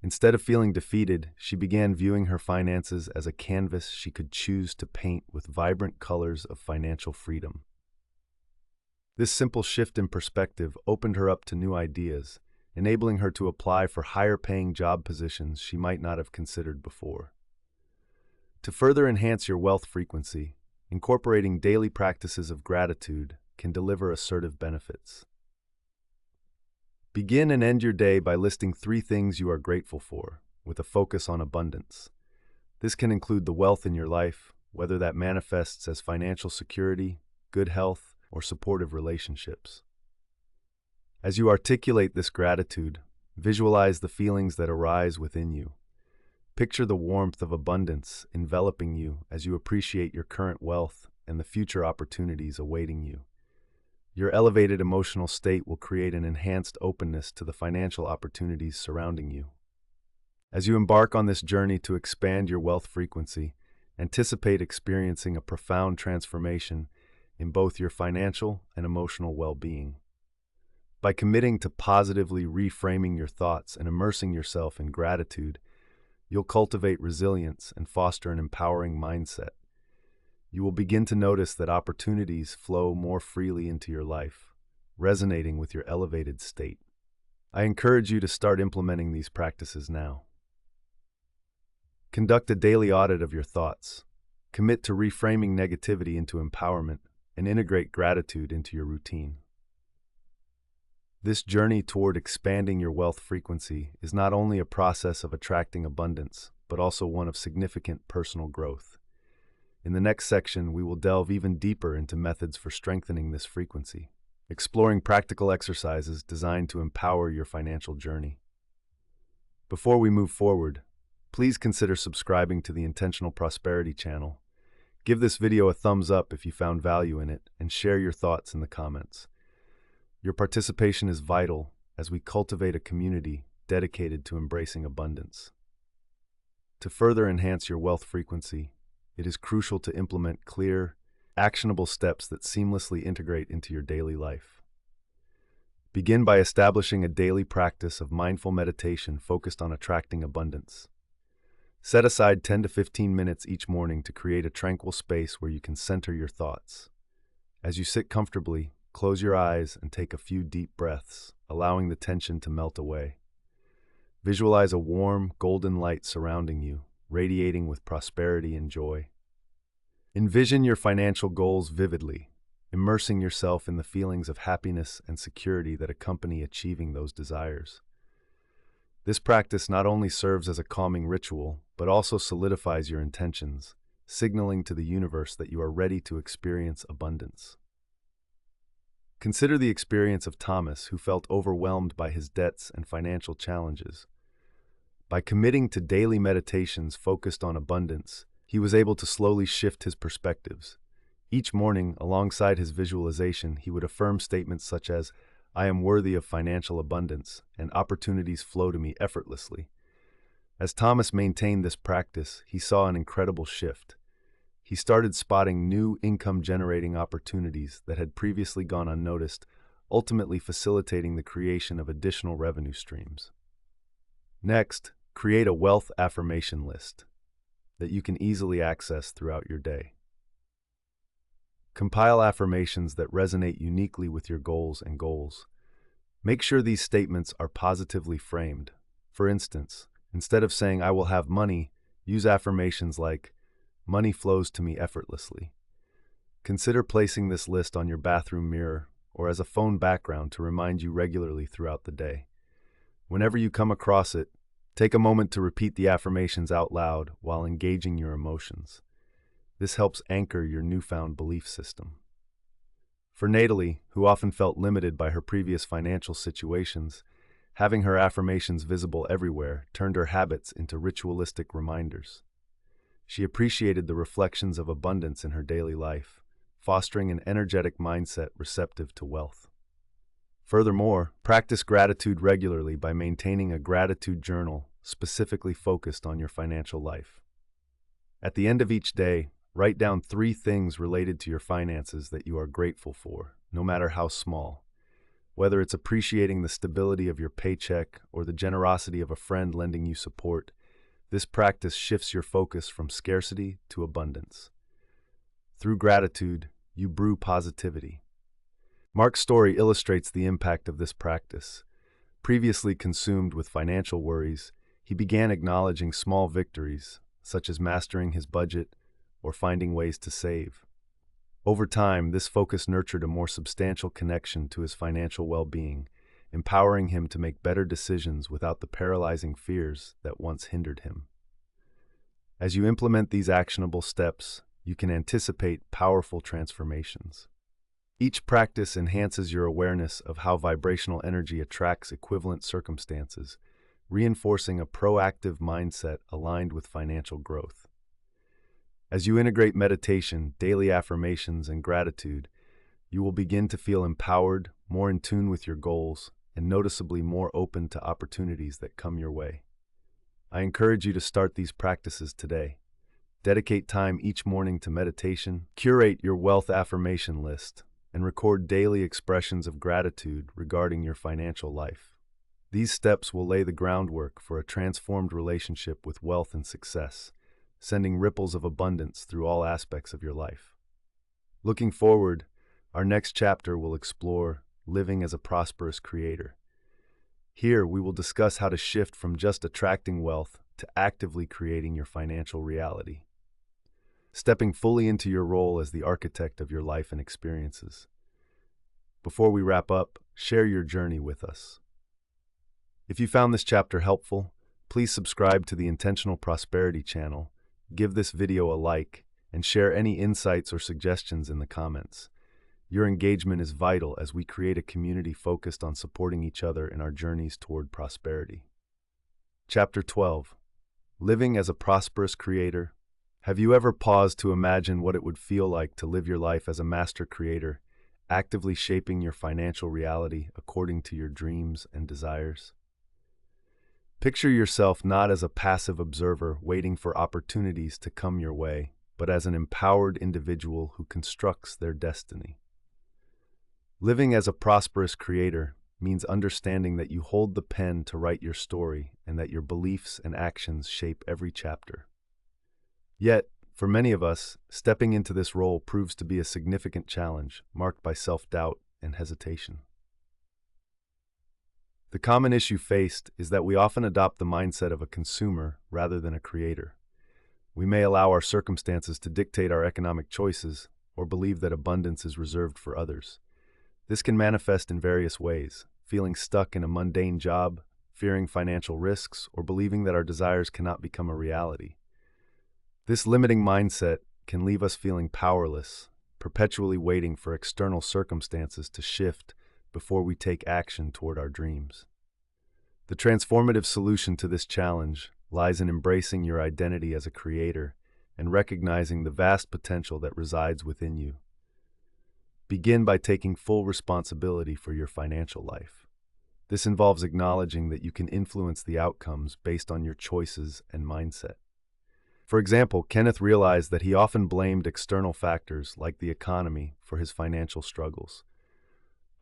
Instead of feeling defeated, she began viewing her finances as a canvas she could choose to paint with vibrant colors of financial freedom. This simple shift in perspective opened her up to new ideas, enabling her to apply for higher-paying job positions she might not have considered before. To further enhance your wealth frequency, incorporating daily practices of gratitude can deliver assertive benefits. Begin and end your day by listing 3 things you are grateful for, with a focus on abundance. This can include the wealth in your life, whether that manifests as financial security, good health, or supportive relationships. As you articulate this gratitude, visualize the feelings that arise within you. Picture the warmth of abundance enveloping you as you appreciate your current wealth and the future opportunities awaiting you. Your elevated emotional state will create an enhanced openness to the financial opportunities surrounding you. As you embark on this journey to expand your wealth frequency, anticipate experiencing a profound transformation in both your financial and emotional well-being. By committing to positively reframing your thoughts and immersing yourself in gratitude, you'll cultivate resilience and foster an empowering mindset. You will begin to notice that opportunities flow more freely into your life, resonating with your elevated state. I encourage you to start implementing these practices now. Conduct a daily audit of your thoughts. Commit to reframing negativity into empowerment and integrate gratitude into your routine. This journey toward expanding your wealth frequency is not only a process of attracting abundance, but also one of significant personal growth. In the next section, we will delve even deeper into methods for strengthening this frequency, exploring practical exercises designed to empower your financial journey. Before we move forward, please consider subscribing to the Intentional Prosperity channel. Give this video a thumbs up if you found value in it, and share your thoughts in the comments. Your participation is vital as we cultivate a community dedicated to embracing abundance. To further enhance your wealth frequency, it is crucial to implement clear, actionable steps that seamlessly integrate into your daily life. Begin by establishing a daily practice of mindful meditation focused on attracting abundance. Set aside 10 to 15 minutes each morning to create a tranquil space where you can center your thoughts. As you sit comfortably, close your eyes and take a few deep breaths, allowing the tension to melt away. Visualize a warm, golden light surrounding you, radiating with prosperity and joy. Envision your financial goals vividly, immersing yourself in the feelings of happiness and security that accompany achieving those desires. This practice not only serves as a calming ritual, but also solidifies your intentions, signaling to the universe that you are ready to experience abundance. Consider the experience of Thomas, who felt overwhelmed by his debts and financial challenges. By committing to daily meditations focused on abundance, he was able to slowly shift his perspectives. Each morning, alongside his visualization, he would affirm statements such as, "I am worthy of financial abundance, and opportunities flow to me effortlessly." As Thomas maintained this practice, he saw an incredible shift. He started spotting new income-generating opportunities that had previously gone unnoticed, ultimately facilitating the creation of additional revenue streams. Next, create a wealth affirmation list that you can easily access throughout your day. Compile affirmations that resonate uniquely with your goals and goals. Make sure these statements are positively framed. For instance, instead of saying, "I will have money," use affirmations like, "Money flows to me effortlessly." Consider placing this list on your bathroom mirror or as a phone background to remind you regularly throughout the day. Whenever you come across it, take a moment to repeat the affirmations out loud while engaging your emotions. This helps anchor your newfound belief system. For Natalie, who often felt limited by her previous financial situations, having her affirmations visible everywhere turned her habits into ritualistic reminders. She appreciated the reflections of abundance in her daily life, fostering an energetic mindset receptive to wealth. Furthermore, practice gratitude regularly by maintaining a gratitude journal specifically focused on your financial life. At the end of each day, Write down 3 things related to your finances that you are grateful for, no matter how small. Whether it's appreciating the stability of your paycheck or the generosity of a friend lending you support, this practice shifts your focus from scarcity to abundance. Through gratitude, you brew positivity. Mark's story illustrates the impact of this practice. Previously consumed with financial worries, he began acknowledging small victories, such as mastering his budget or finding ways to save. Over time, this focus nurtured a more substantial connection to his financial well-being, empowering him to make better decisions without the paralyzing fears that once hindered him. As you implement these actionable steps, you can anticipate powerful transformations. Each practice enhances your awareness of how vibrational energy attracts equivalent circumstances, reinforcing a proactive mindset aligned with financial growth. As you integrate meditation, daily affirmations, and gratitude, you will begin to feel empowered, more in tune with your goals, and noticeably more open to opportunities that come your way. I encourage you to start these practices today. Dedicate time each morning to meditation, curate your wealth affirmation list, and record daily expressions of gratitude regarding your financial life. These steps will lay the groundwork for a transformed relationship with wealth and success, sending ripples of abundance through all aspects of your life. Looking forward, our next chapter will explore living as a prosperous creator. Here, we will discuss how to shift from just attracting wealth to actively creating your financial reality, stepping fully into your role as the architect of your life and experiences. Before we wrap up, share your journey with us. If you found this chapter helpful, please subscribe to the Intentional Prosperity channel, give this video a like, and share any insights or suggestions in the comments. Your engagement is vital as we create a community focused on supporting each other in our journeys toward prosperity. Chapter 12. Living as a Prosperous Creator. Have you ever paused to imagine what it would feel like to live your life as a master creator, actively shaping your financial reality according to your dreams and desires? Picture yourself not as a passive observer waiting for opportunities to come your way, but as an empowered individual who constructs their destiny. Living as a prosperous creator means understanding that you hold the pen to write your story and that your beliefs and actions shape every chapter. Yet, for many of us, stepping into this role proves to be a significant challenge, marked by self-doubt and hesitation. The common issue faced is that we often adopt the mindset of a consumer rather than a creator. We may allow our circumstances to dictate our economic choices or believe that abundance is reserved for others. This can manifest in various ways: feeling stuck in a mundane job, fearing financial risks, or believing that our desires cannot become a reality. This limiting mindset can leave us feeling powerless, perpetually waiting for external circumstances to shift before we take action toward our dreams. The transformative solution to this challenge lies in embracing your identity as a creator and recognizing the vast potential that resides within you. Begin by taking full responsibility for your financial life. This involves acknowledging that you can influence the outcomes based on your choices and mindset. For example, Kenneth realized that he often blamed external factors like the economy for his financial struggles.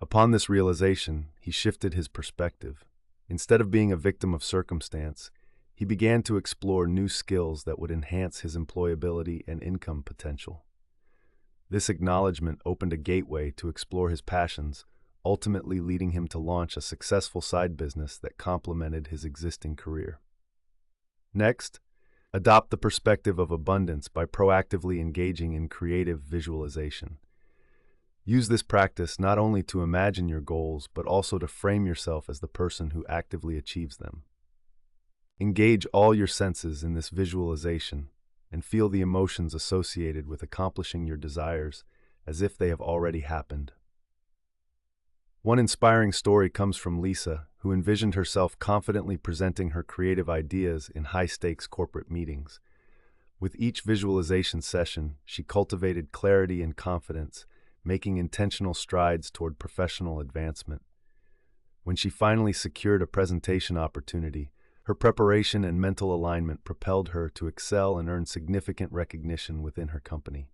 Upon this realization, he shifted his perspective. Instead of being a victim of circumstance, he began to explore new skills that would enhance his employability and income potential. This acknowledgement opened a gateway to explore his passions, ultimately leading him to launch a successful side business that complemented his existing career. Next, adopt the perspective of abundance by proactively engaging in creative visualization. Use this practice not only to imagine your goals, but also to frame yourself as the person who actively achieves them. Engage all your senses in this visualization and feel the emotions associated with accomplishing your desires as if they have already happened. One inspiring story comes from Lisa, who envisioned herself confidently presenting her creative ideas in high-stakes corporate meetings. With each visualization session, she cultivated clarity and confidence, making intentional strides toward professional advancement. When she finally secured a presentation opportunity, Her preparation and mental alignment propelled her to excel and earn significant recognition within her company.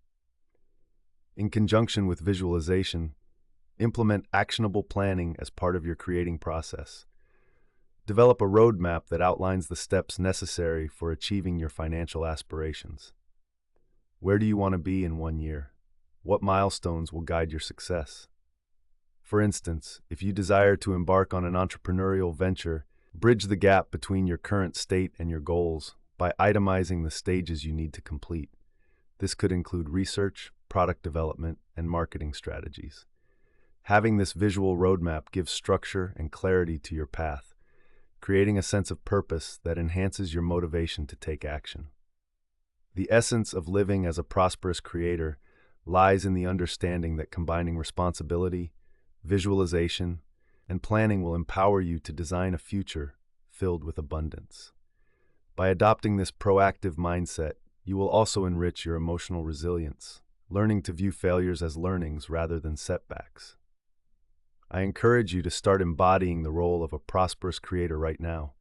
In conjunction with visualization, implement actionable planning as part of your creating process. Develop a roadmap that outlines the steps necessary for achieving your financial aspirations. Where do you want to be in 1 year? What milestones will guide your success? For instance, if you desire to embark on an entrepreneurial venture, bridge the gap between your current state and your goals by itemizing the stages you need to complete. This could include research, product development, and marketing strategies. Having this visual roadmap gives structure and clarity to your path, creating a sense of purpose that enhances your motivation to take action. The essence of living as a prosperous creator lies in the understanding that combining responsibility, visualization, and planning will empower you to design a future filled with abundance. By adopting this proactive mindset, you will also enrich your emotional resilience, learning to view failures as learnings rather than setbacks. I encourage you to start embodying the role of a prosperous creator right now.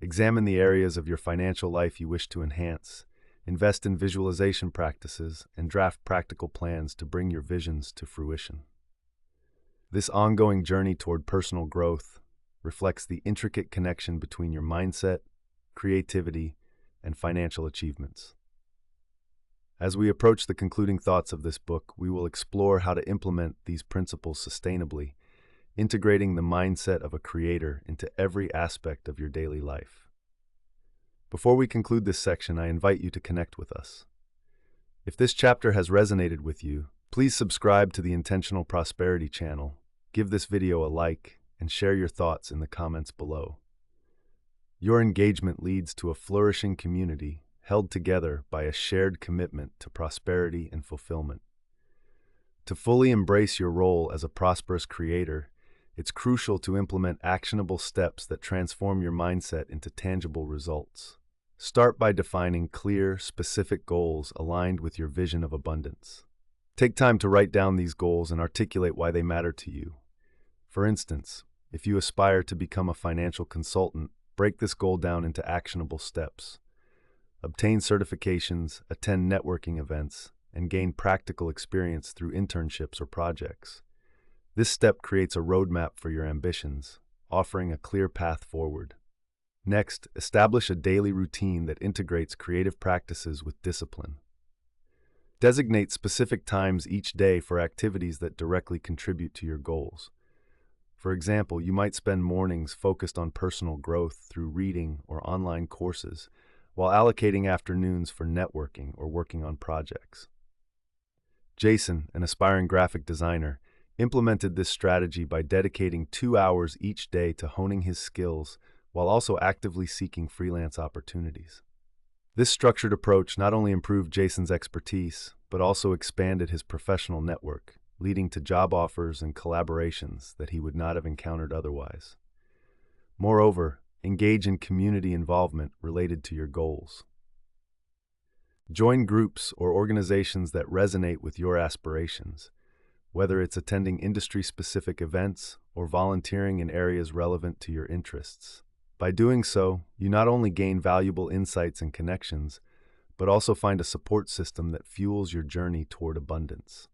Examine the areas of your financial life you wish to enhance, invest in visualization practices, and draft practical plans to bring your visions to fruition. This ongoing journey toward personal growth reflects the intricate connection between your mindset, creativity, and financial achievements. As we approach the concluding thoughts of this book, we will explore how to implement these principles sustainably, integrating the mindset of a creator into every aspect of your daily life. Before we conclude this section, I invite you to connect with us. If this chapter has resonated with you, please subscribe to the Intentional Prosperity channel, give this video a like, and share your thoughts in the comments below. Your engagement leads to a flourishing community held together by a shared commitment to prosperity and fulfillment. To fully embrace your role as a prosperous creator, it's crucial to implement actionable steps that transform your mindset into tangible results. Start by defining clear, specific goals aligned with your vision of abundance. Take time to write down these goals and articulate why they matter to you. For instance, if you aspire to become a financial consultant, break this goal down into actionable steps. Obtain certifications, attend networking events, and gain practical experience through internships or projects. This step creates a roadmap for your ambitions, offering a clear path forward. Next, establish a daily routine that integrates creative practices with discipline. Designate specific times each day for activities that directly contribute to your goals. For example, you might spend mornings focused on personal growth through reading or online courses, while allocating afternoons for networking or working on projects. Jason, an aspiring graphic designer, implemented this strategy by dedicating 2 hours each day to honing his skills while also actively seeking freelance opportunities. This structured approach not only improved Jason's expertise, but also expanded his professional network, leading to job offers and collaborations that he would not have encountered otherwise. Moreover, engage in community involvement related to your goals. Join groups or organizations that resonate with your aspirations, whether it's attending industry-specific events or volunteering in areas relevant to your interests. By doing so, you not only gain valuable insights and connections, but also find a support system that fuels your journey toward abundance.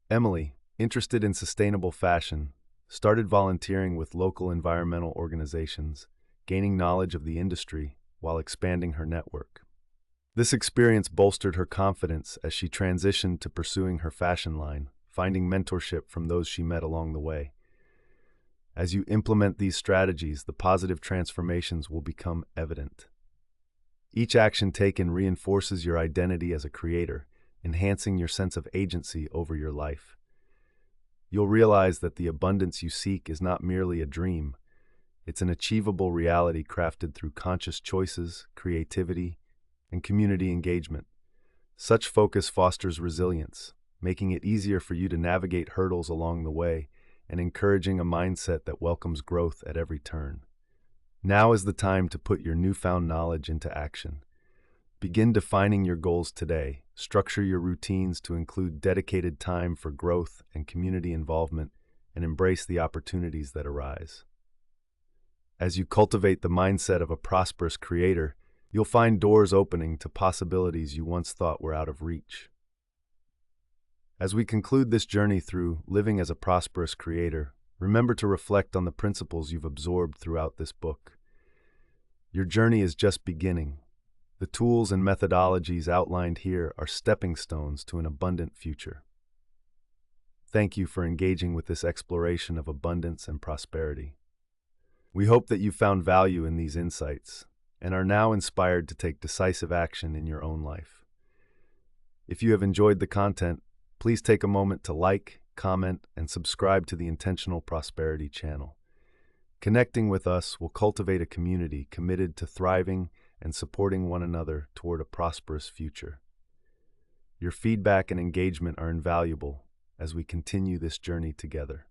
Emily, interested in sustainable fashion, started volunteering with local environmental organizations, gaining knowledge of the industry while expanding her network. This experience bolstered her confidence as she transitioned to pursuing her fashion line, finding mentorship from those she met along the way. As you implement these strategies, the positive transformations will become evident. Each action taken reinforces your identity as a creator, enhancing your sense of agency over your life. You'll realize that the abundance you seek is not merely a dream. It's an achievable reality crafted through conscious choices, creativity, and community engagement. Such focus fosters resilience, making it easier for you to navigate hurdles along the way and encouraging a mindset that welcomes growth at every turn. Now is the time to put your newfound knowledge into action. Begin defining your goals today. Structure your routines to include dedicated time for growth and community involvement, and embrace the opportunities that arise. As you cultivate the mindset of a prosperous creator, you'll find doors opening to possibilities you once thought were out of reach. As we conclude this journey through living as a prosperous creator, remember to reflect on the principles you've absorbed throughout this book. Your journey is just beginning. The tools and methodologies outlined here are stepping stones to an abundant future. Thank you for engaging with this exploration of abundance and prosperity. We hope that you found value in these insights and are now inspired to take decisive action in your own life. If you have enjoyed the content, please take a moment to like, comment, and subscribe to the Intentional Prosperity channel. Connecting with us will cultivate a community committed to thriving and supporting one another toward a prosperous future. Your feedback and engagement are invaluable as we continue this journey together.